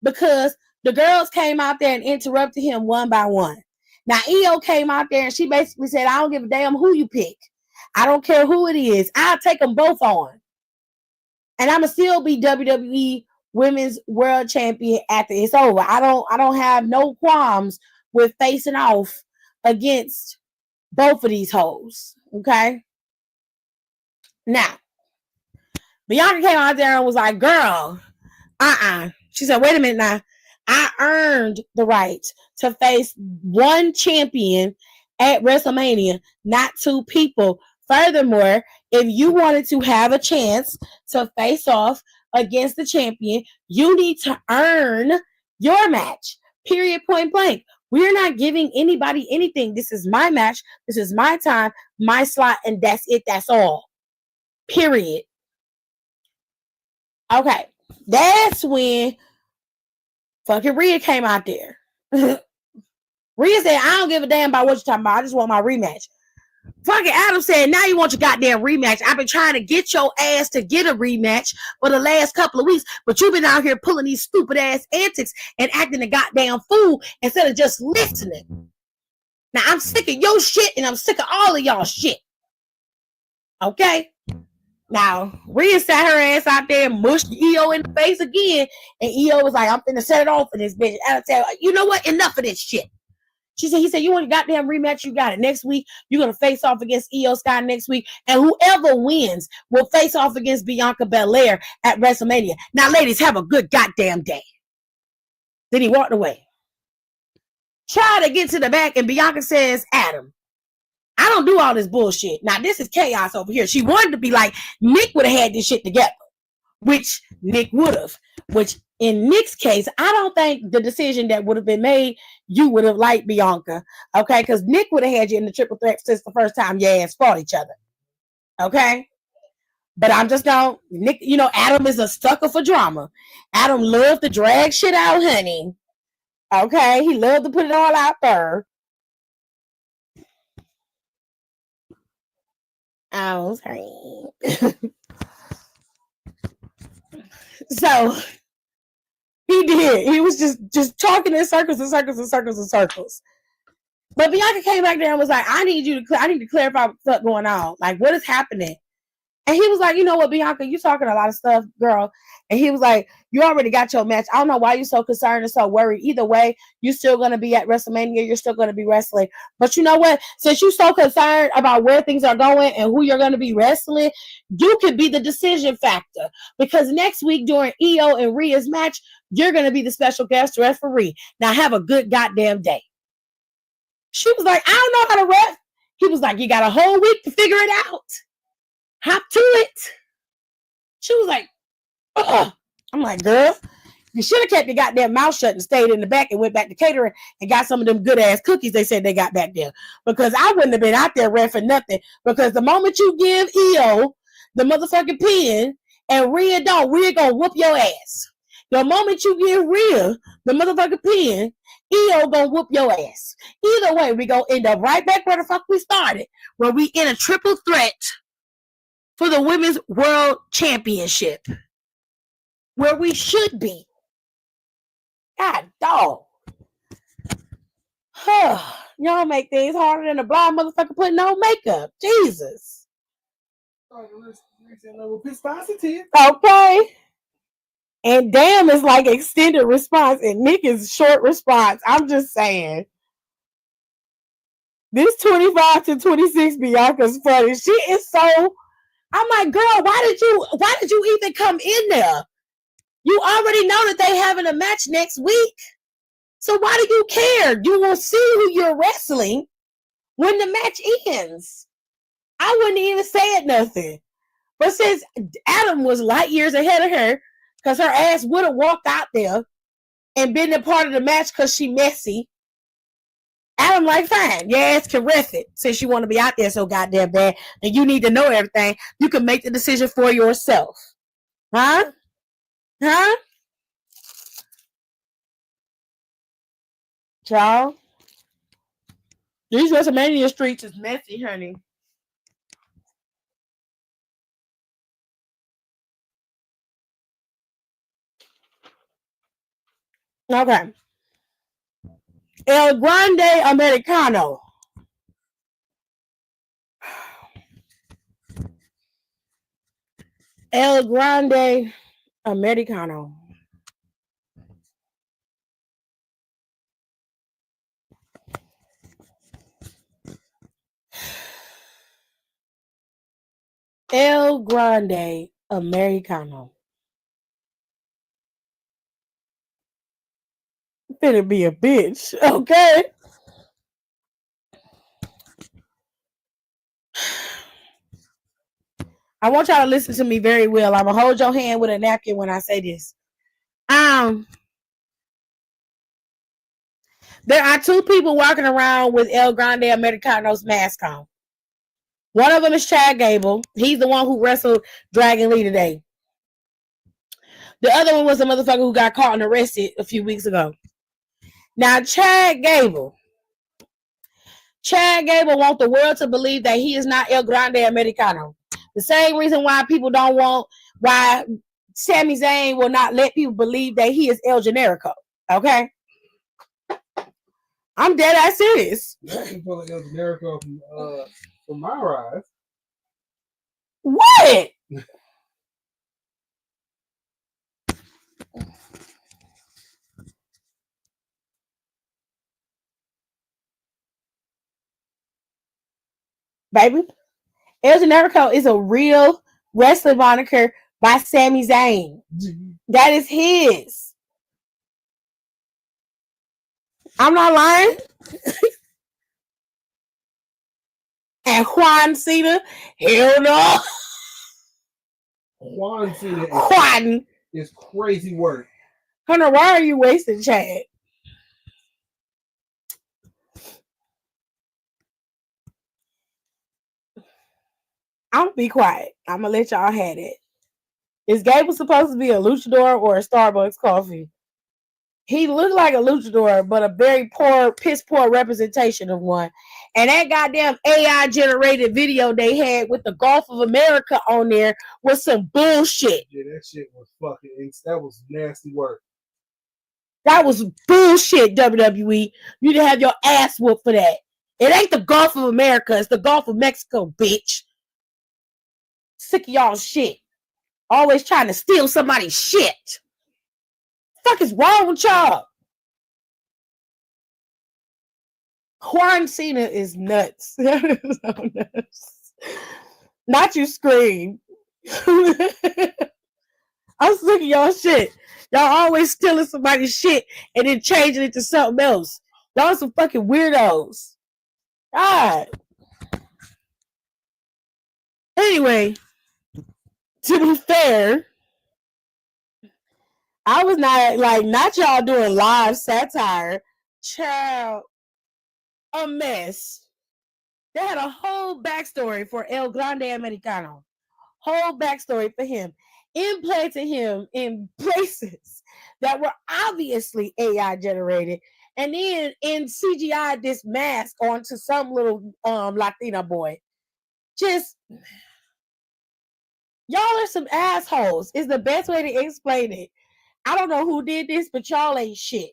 because the girls came out there and interrupted him one by one. Now, EO came out there and she basically said, I don't give a damn who you pick. I don't care who it is. I'll take them both on. And I'm going to still be WWE Women's World Champion after it's over. I don't have no qualms with facing off against both of these hoes. Okay? Now, Bianca came out there and was like, girl, She said, wait a minute now. I earned the right to face one champion at WrestleMania, not 2 people. Furthermore, if you wanted to have a chance to face off against the champion, you need to earn your match. Period, point blank. We're not giving anybody anything. This is my match. This is my time, my slot, and that's it. That's all. Period. Okay, that's when fucking Rhea came out there. Rhea said, I don't give a damn about what you're talking about. I just want my rematch. Fucking Adam said, now you want your goddamn rematch. I've been trying to get your ass to get a rematch for the last couple of weeks, but you've been out here pulling these stupid ass antics and acting a goddamn fool instead of just listening. Now, I'm sick of your shit and I'm sick of all of y'all shit. Okay? Now, Rhea sat her ass out there and mushed EO in the face again. And EO was like, I'm finna set it off for this bitch. And I said, you know what? Enough of this shit. He said, you want a goddamn rematch? You got it. Next week, you're going to face off against Io Sky next week. And whoever wins will face off against Bianca Belair at WrestleMania. Now, ladies, have a good goddamn day. Then he walked away. Try to get to the back, and Bianca says, Adam, I don't do all this bullshit. Now, this is chaos over here. She wanted to be like, Nick would have had this shit together, which Nick would have. Which, in Nick's case, I don't think the decision that would have been made, you would have liked Bianca, okay? Because Nick would have had you in the triple threat since the first time your ass fought each other, okay? But I'm just going, Nick, you know, Adam is a sucker for drama. Adam loved to drag shit out, honey. Okay? He loved to put it all out there. Oh, sorry. So he did. He was just talking in circles and circles and circles and circles. But Bianca came back there and was like, I need to clarify what's going on. Like, what is happening? And he was like, you know what, Bianca, you talking a lot of stuff, girl. And he was like, you already got your match. I don't know why you're so concerned and so worried. Either way, you're still going to be at WrestleMania. You're still going to be wrestling. But you know what? Since you're so concerned about where things are going and who you're going to be wrestling, you could be the decision factor. Because next week during Io and Rhea's match, you're going to be the special guest referee. Now have a good goddamn day. She was like, I don't know how to ref. He was like, you got a whole week to figure it out. Hop to it. She was like, ugh. I'm like, girl, you should have kept your goddamn mouth shut and stayed in the back and went back to catering and got some of them good ass cookies they said they got back there. Because I wouldn't have been out there reffing nothing. Because the moment you give Io the motherfucking pin and Rhea don't, Rhea gonna whoop your ass. The moment you give Rhea the motherfucking pin, Io gonna whoop your ass. Either way, we gonna end up right back where the fuck we started, where we in a triple threat for the Women's World Championship, where we should be. God dog. Y'all make things harder than a blind motherfucker putting on makeup. Jesus. Okay. And damn is like extended response, and Nick is short response. I'm just saying. This 25 to 26 Bianca's funny. She is so. I'm like, girl, why did you even come in there? You already know that they having a match next week. So why do you care? You will see who you're wrestling when the match ends. I wouldn't even say nothing. But since Adam was light years ahead of her, because her ass would have walked out there and been a part of the match because she messy, Adam like, fine, your ass can ref it since you want to be out there so goddamn bad and you need to know everything. You can make the decision for yourself. Huh? Huh? Child. These WrestleMania streets is messy, honey. Okay. El Grande Americano. El Grande Americano. El Grande Americano. Finna be a bitch, okay? I want y'all to listen to me very well. I'm gonna hold your hand with a napkin when I say this. There are two people walking around with El Grande Americano's mask on. One of them is Chad Gable. He's the one who wrestled Dragon Lee today. The other one was a motherfucker who got caught and arrested a few weeks ago. Now, Chad Gable wants the world to believe that he is not El Grande Americano. The same reason why people don't want, why Sami Zayn will not let people believe that he is El Generico. Okay? I'm dead ass serious. You pull El Generico from my rise. What? baby. El Generico is a real wrestling moniker by Sami Zayn. That is his. I'm not lying. And Juan Cena, hell no. Juan Cena is crazy work. Hunter, why are you wasting Chad? I'm gonna be quiet. I'm gonna let y'all have it. Is Gable supposed to be a luchador or a Starbucks coffee? He looked like a luchador, but a very piss poor representation of one. And that goddamn AI generated video they had with the Gulf of America on there was some bullshit. Yeah, that shit was that was nasty work. That was bullshit, WWE. You didn't have your ass whooped for that. It ain't the Gulf of America, it's the Gulf of Mexico, bitch. Sick of y'all shit. Always trying to steal somebody's shit. Fuck is wrong with y'all? Juan Cena is nuts. So nuts. Not you scream. I'm sick of y'all shit. Y'all always stealing somebody's shit and then changing it to something else. Y'all some fucking weirdos. God. Anyway, to be fair, I was not y'all doing live satire. Child, a mess. They had a whole backstory for El Grande Americano. Whole backstory for him. Implanted him in places that were obviously AI generated. And then in CGI this mask onto some little Latina boy. Just y'all are some assholes. Is the best way to explain it. I don't know who did this, but y'all ain't shit.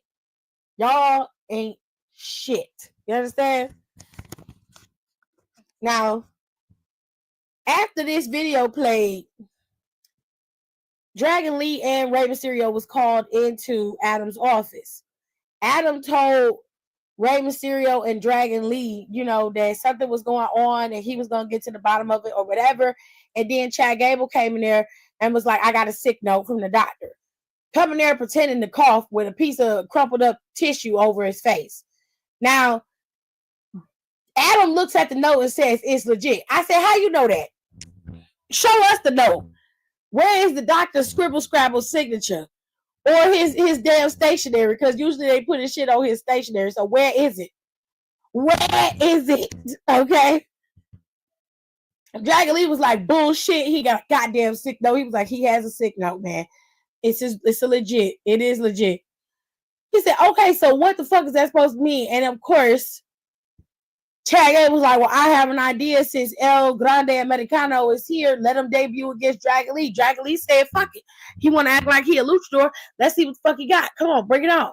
Y'all ain't shit. You understand? Now, after this video played, Dragon Lee and Rey Mysterio was called into Adam's office. Adam told Rey Mysterio and Dragon Lee, that something was going on and he was going to get to the bottom of it or whatever. And then Chad Gable came in there and was like, I got a sick note from the doctor. Coming there pretending to cough with a piece of crumpled up tissue over his face. Now, Adam looks at the note and says, it's legit. I said, how you know that? Show us the note. Where is the doctor's scribble scrabble signature? Or his damn stationery? Because usually they put his shit on his stationery. So where is it? Where is it? Okay. Dragon Lee was like, bullshit. He got a goddamn sick note. He was like, he has a sick note, man. It's a legit. It is legit. He said, okay, so what the fuck is that supposed to mean? And of course, Chad was like, well, I have an idea since El Grande Americano is here. Let him debut against Dragon Lee. Dragon Lee said, fuck it. He want to act like he a luchador. Let's see what the fuck he got. Come on, bring it on.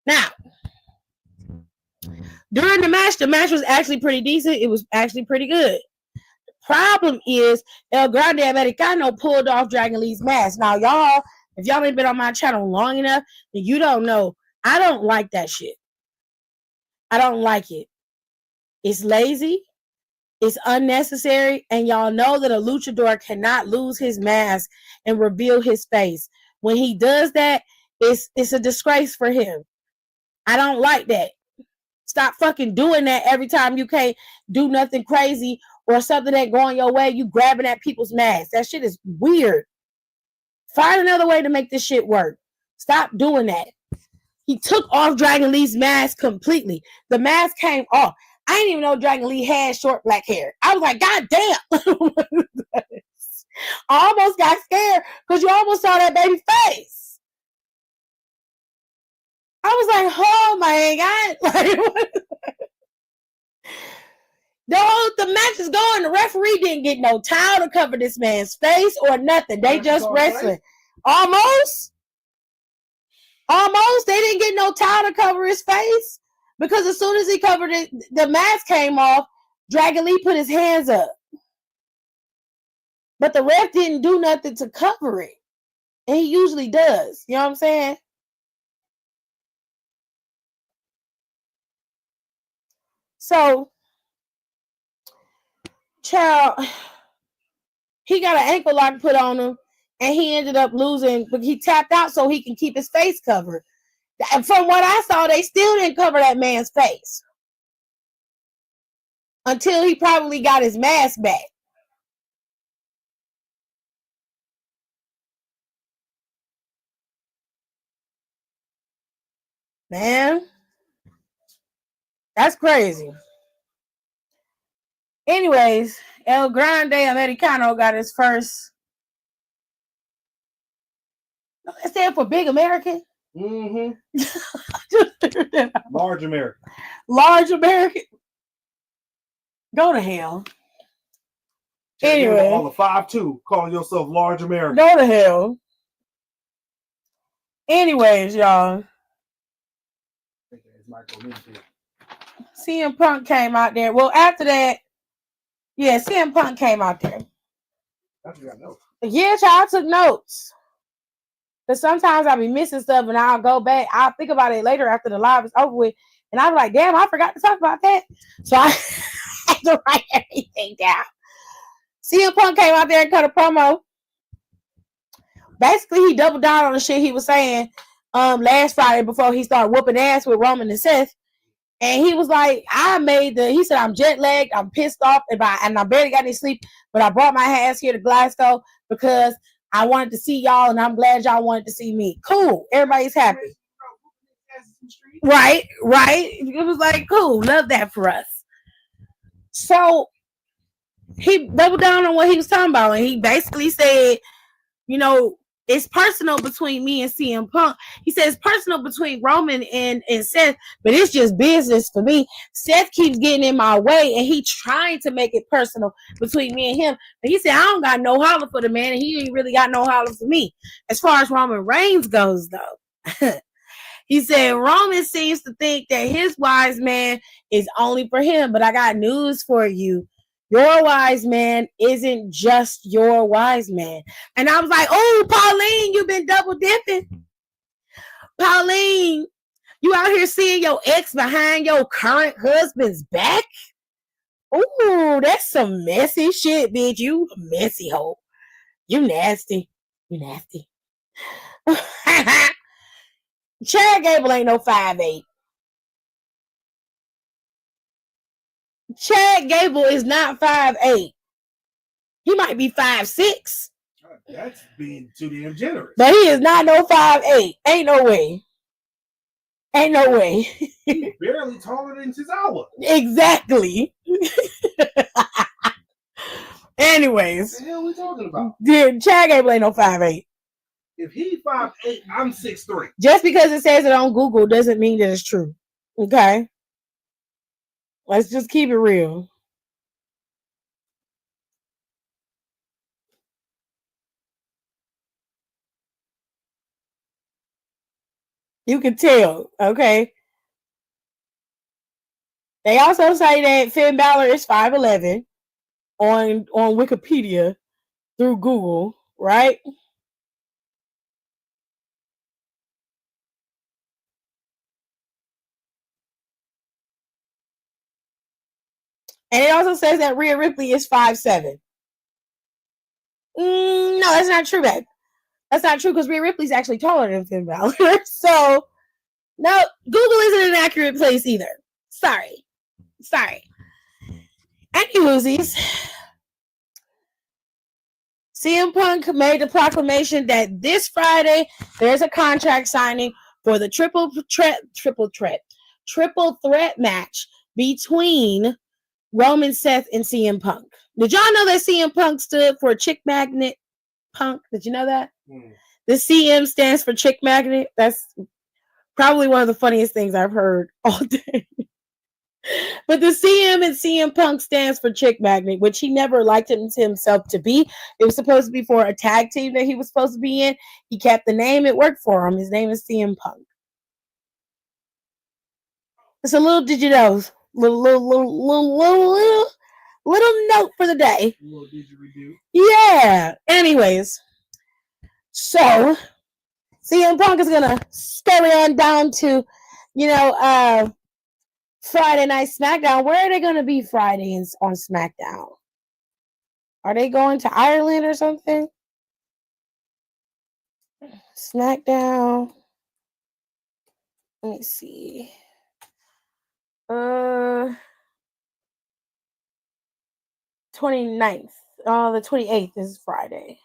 Now, during the match was actually pretty decent. It was actually pretty good. Problem is, El Grande Americano pulled off Dragon Lee's mask. Now, y'all, if y'all ain't been on my channel long enough, then you don't know. I don't like that shit. I don't like it. It's lazy. It's unnecessary. And y'all know that a luchador cannot lose his mask and reveal his face. When he does that, it's a disgrace for him. I don't like that. Stop fucking doing that every time you can't do nothing crazy or something that going your way. You grabbing at people's masks. That shit is weird. Find another way to make this shit work. Stop doing that. He took off Dragon Lee's mask completely. The mask came off. I didn't even know Dragon Lee had short black hair. I was like, God damn. I almost got scared because you almost saw that baby face. I was like, oh my God. The match is going. The referee didn't get no towel to cover this man's face or nothing. They just wrestling. Almost. They didn't get no towel to cover his face because as soon as he covered it, the mask came off. Dragon Lee put his hands up. But the ref didn't do nothing to cover it. And he usually does. You know what I'm saying? So, Child, he got an ankle lock put on him, and he ended up losing, but he tapped out so he can keep his face covered. And from what I saw, they still didn't cover that man's face until he probably got his mask back. Man, that's crazy. Anyways, El Grande Americano got his first. That stand for Big American. Mm-hmm. Large American. Large American. Go to hell. Anyway, all the 5'2", calling yourself Large American. Go to hell. Anyways, y'all. CM Punk came out there. Well, after that, yeah, CM Punk came out there. Yeah, child, I took notes. But sometimes I'll be missing stuff and I'll go back. I'll think about it later after the live is over with. And I'll be like, damn, I forgot to talk about that. So I had to write everything down. CM Punk came out there and cut a promo. Basically, he doubled down on the shit he was saying last Friday before he started whooping ass with Roman and Seth. And he was like, he said, I'm jet lagged, I'm pissed off, and I barely got any sleep, but I brought my ass here to Glasgow because I wanted to see y'all, and I'm glad y'all wanted to see me. Cool. Everybody's happy. Right. It was like, cool. Love that for us. So he doubled down on what he was talking about, and he basically said, you know, it's personal between me and CM Punk. He says it's personal between Roman and Seth, but it's just business for me. Seth keeps getting in my way, and he's trying to make it personal between me and him. But he said, I don't got no holler for the man, and he ain't really got no holler for me. As far as Roman Reigns goes, though, he said Roman seems to think that his wise man is only for him, but I got news for you. Your wise man isn't just your wise man. And I was like, oh, Pauline, you've been double dipping. Pauline, you out here seeing your ex behind your current husband's back? Ooh, that's some messy shit, bitch. You a messy hoe. You nasty. Chad Gable ain't no 5'8". Chad Gable is not 5'8". He might be 5'6". That's being too damn generous. But he is not no 5'8". Ain't no way. He's barely taller than Tozawa. Exactly. Anyways. What the hell are we talking about? Dude, Chad Gable ain't no 5'8". If he's 5'8", I'm 6'3". Just because it says it on Google doesn't mean that it's true. Okay? Let's just keep it real. You can tell, okay? They also say that Finn Balor is 5'11" on Wikipedia through Google, right? And it also says that Rhea Ripley is 5'7". No, that's not true, babe. That's not true because Rhea Ripley's actually taller than Finn Balor. So, no, Google isn't an accurate place either. Sorry. Anywhoosies, CM Punk made the proclamation that this Friday there's a contract signing for the triple threat match between Roman, Seth, and CM Punk. Did y'all know that CM Punk stood for Chick Magnet Punk? Did you know that? The CM stands for Chick Magnet. That's probably one of the funniest things I've heard all day. But the CM and CM Punk stands for Chick Magnet, which he never liked himself to be. It was supposed to be for a tag team that he was supposed to be in. He kept the name. It worked for him. His name is CM Punk. It's a little did you know, little note for the day. Little didgeridoo. Yeah. Anyways, so CM Punk is gonna scurry on down to, Friday Night SmackDown. Where are they gonna be Friday on SmackDown? Are they going to Ireland or something? SmackDown. Let me see. 29th. The 28th is Friday.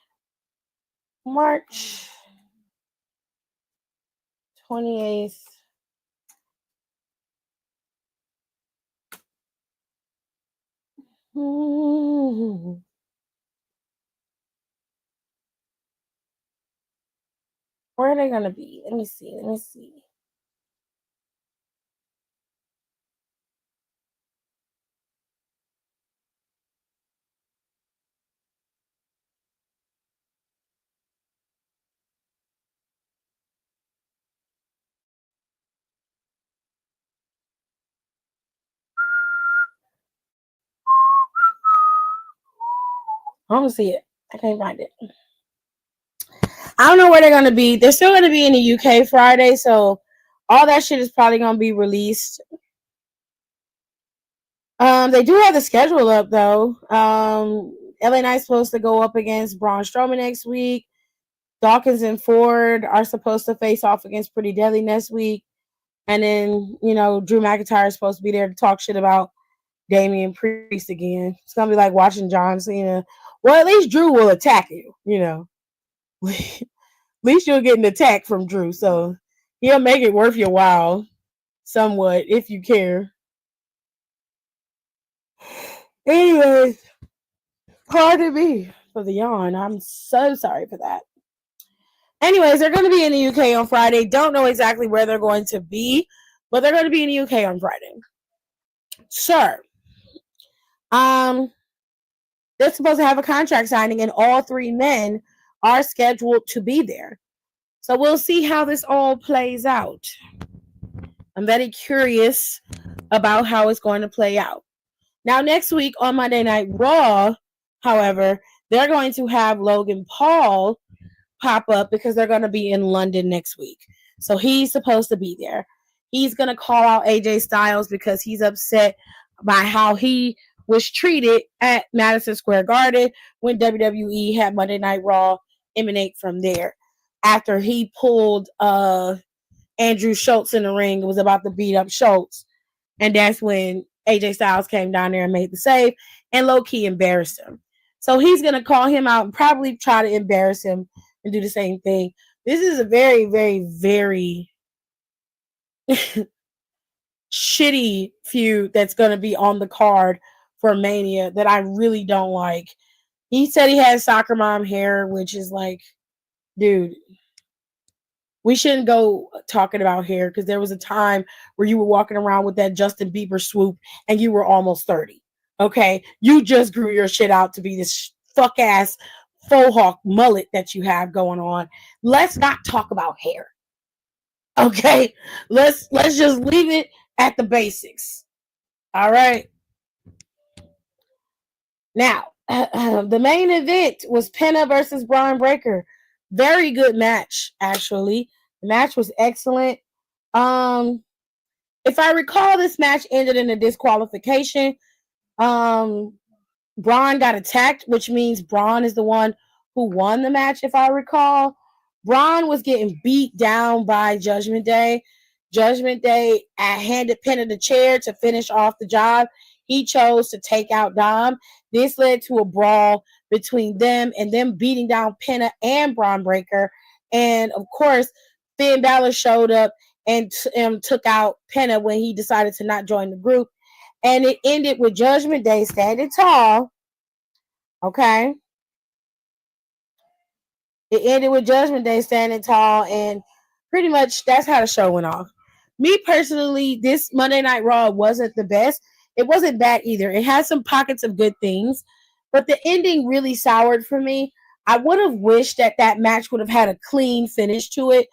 March 28th. Where are they gonna be? Let me see. I don't see it. I can't find it. I don't know where they're gonna be. They're still gonna be in the UK Friday, so all that shit is probably gonna be released. They do have the schedule up though. LA Knight's supposed to go up against Braun Strowman next week. Dawkins and Ford are supposed to face off against Pretty Deadly next week. And then, Drew McIntyre is supposed to be there to talk shit about Damian Priest again. It's going to be like watching John Cena. Well, at least Drew will attack you, At least you'll get an attack from Drew. So he'll make it worth your while somewhat if you care. Anyways, pardon me for the yawn. I'm so sorry for that. Anyways, they're going to be in the UK on Friday. Don't know exactly where they're going to be, but they're going to be in the UK on Friday. Sure. They're supposed to have a contract signing, and all three men are scheduled to be there. So we'll see how this all plays out. I'm very curious about how it's going to play out. Now, next week on Monday Night Raw, however, they're going to have Logan Paul pop up because they're going to be in London next week. So he's supposed to be there. He's going to call out AJ Styles because he's upset by how he was treated at Madison Square Garden when WWE had Monday Night Raw emanate from there. After he pulled Andrew Schultz in the ring, it was about to beat up Schultz. And that's when AJ Styles came down there and made the save and low-key embarrassed him. So he's going to call him out and probably try to embarrass him and do the same thing. This is a very, very, very shitty feud that's going to be on the card for Mania that I really don't like. He said he had soccer mom hair, which is like, dude, we shouldn't go talking about hair because there was a time where you were walking around with that Justin Bieber swoop and you were almost 30. Okay? You just grew your shit out to be this fuck ass faux hawk mullet that you have going on. Let's not talk about hair. Okay? Let's just leave it at the basics. All right? Now, the main event was Penta versus Braun Breaker. Very good match, actually. The match was excellent. If I recall, this match ended in a disqualification. Braun got attacked, which means Braun is the one who won the match, if I recall. Braun was getting beat down by Judgment Day. Judgment Day handed Penta the chair to finish off the job. He chose to take out Dom. This led to a brawl between them and them beating down Penta and Braun Breaker. And, of course, Finn Balor showed up and took out Penta when he decided to not join the group. And it ended with Judgment Day standing tall. Okay? It ended with Judgment Day standing tall, and pretty much that's how the show went off. Me personally, this Monday Night Raw wasn't the best. It wasn't bad either. It had some pockets of good things, but the ending really soured for me. I would have wished that match would have had a clean finish to it.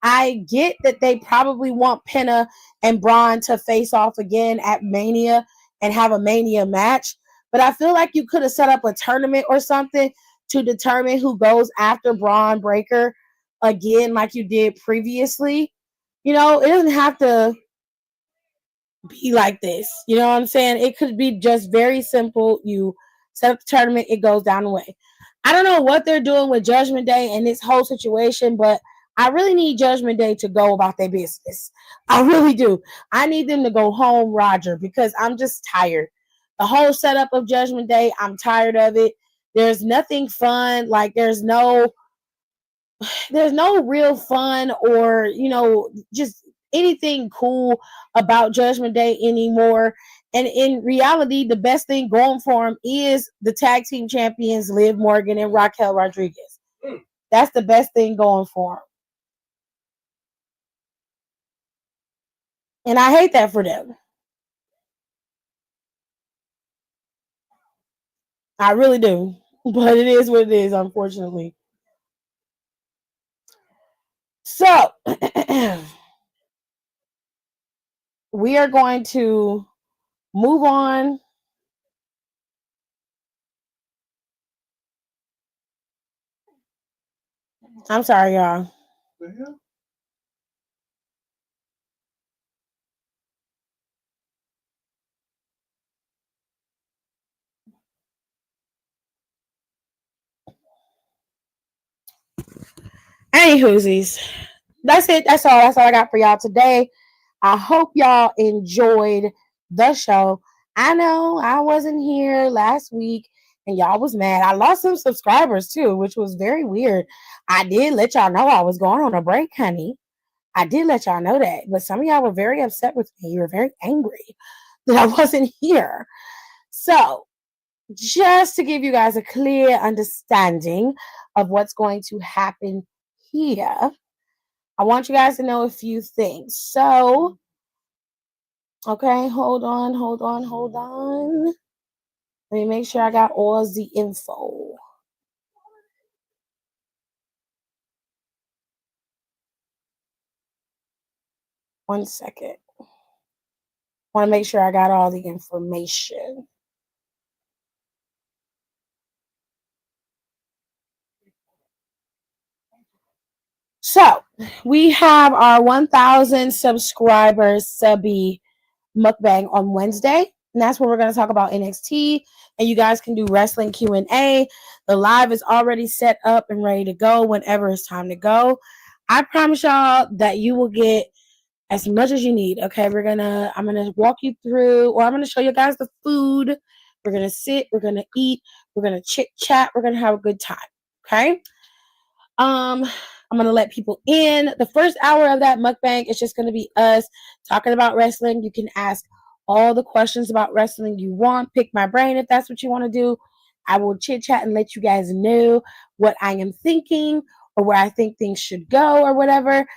I get that they probably want Penta and Braun to face off again at Mania and have a Mania match, but I feel like you could have set up a tournament or something to determine who goes after Braun Breaker again like you did previously. It doesn't have to be like this. You know what I'm saying? It could be just very simple. You set up the tournament, it goes down the way. I don't know what they're doing with Judgment Day and this whole situation, but I really need Judgment Day to go about their business. I really do. I need them to go home, Roger, because I'm just tired. The whole setup of Judgment Day, I'm tired of it. There's nothing fun. Like there's no real fun or, just anything cool about Judgment Day anymore. And in reality, the best thing going for them is the tag team champions, Liv Morgan and Raquel Rodriguez. That's the best thing going for them. And I hate that for them. I really do. But it is what it is, unfortunately. So, we are going to move on. I'm sorry, y'all. The hell? Anywhoosies, that's it. That's all I got for y'all today. I hope y'all enjoyed the show. I know I wasn't here last week and y'all was mad. I lost some subscribers too, which was very weird. I did let y'all know I was going on a break, honey. I did let y'all know that. But some of y'all were very upset with me. You were very angry that I wasn't here. So, just to give you guys a clear understanding of what's going to happen here, I want you guys to know a few things. So, okay, hold on. Let me make sure I got all the info. One second. Want to make sure I got all the information. So, we have our 1,000 subscribers subby mukbang on Wednesday. And that's where we're going to talk about NXT. And you guys can do wrestling Q&A. The live is already set up and ready to go whenever it's time to go. I promise y'all that you will get as much as you need. Okay, I'm gonna walk you through, or I'm gonna show you guys the food. We're gonna sit, we're gonna eat, we're gonna chit chat, we're gonna have a good time. Okay. I'm gonna let people in. The first hour of that mukbang is just gonna be us talking about wrestling. You can ask all the questions about wrestling you want. Pick my brain if that's what you want to do. I will chit chat and let you guys know what I am thinking or where I think things should go or whatever.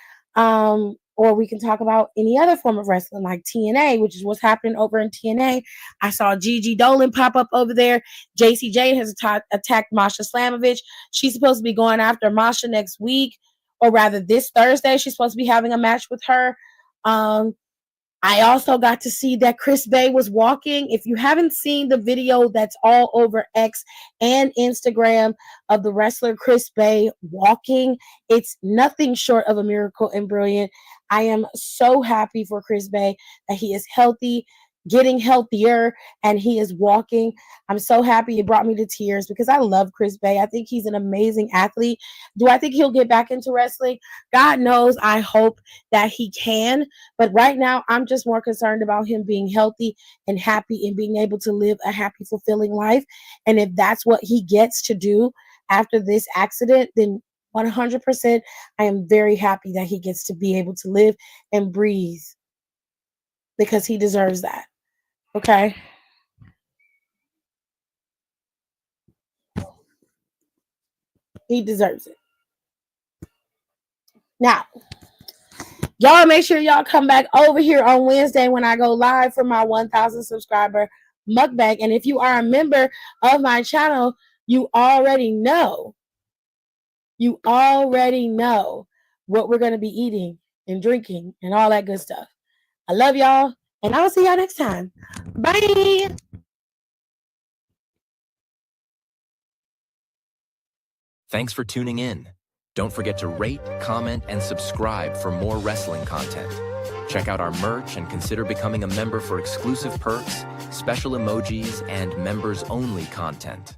Or we can talk about any other form of wrestling like TNA, which is what's happening over in TNA. I saw Gigi Dolan pop up over there. JC Jane has attacked Masha Slamovich. She's supposed to be going after Masha next week, or rather this Thursday. She's supposed to be having a match with her. I also got to see that Chris Bay was walking. If you haven't seen the video that's all over X and Instagram of the wrestler Chris Bay walking, it's nothing short of a miracle and brilliant. I am so happy for Chris Bay that he is healthy, getting healthier, and he is walking. I'm so happy. It brought me to tears because I love Chris Bay. I think he's an amazing athlete. Do I think he'll get back into wrestling? God knows. I hope that he can. But right now, I'm just more concerned about him being healthy and happy and being able to live a happy, fulfilling life. And if that's what he gets to do after this accident, then 100%, I am very happy that he gets to be able to live and breathe because he deserves that. Okay. He deserves it. Now, y'all make sure y'all come back over here on Wednesday when I go live for my 1,000 subscriber mukbang. And if you are a member of my channel, you already know what we're going to be eating and drinking and all that good stuff. I love y'all, and I'll see y'all next time. Bye. Thanks for tuning in. Don't forget to rate, comment, and subscribe for more wrestling content. Check out our merch and consider becoming a member for exclusive perks, special emojis, and members-only content.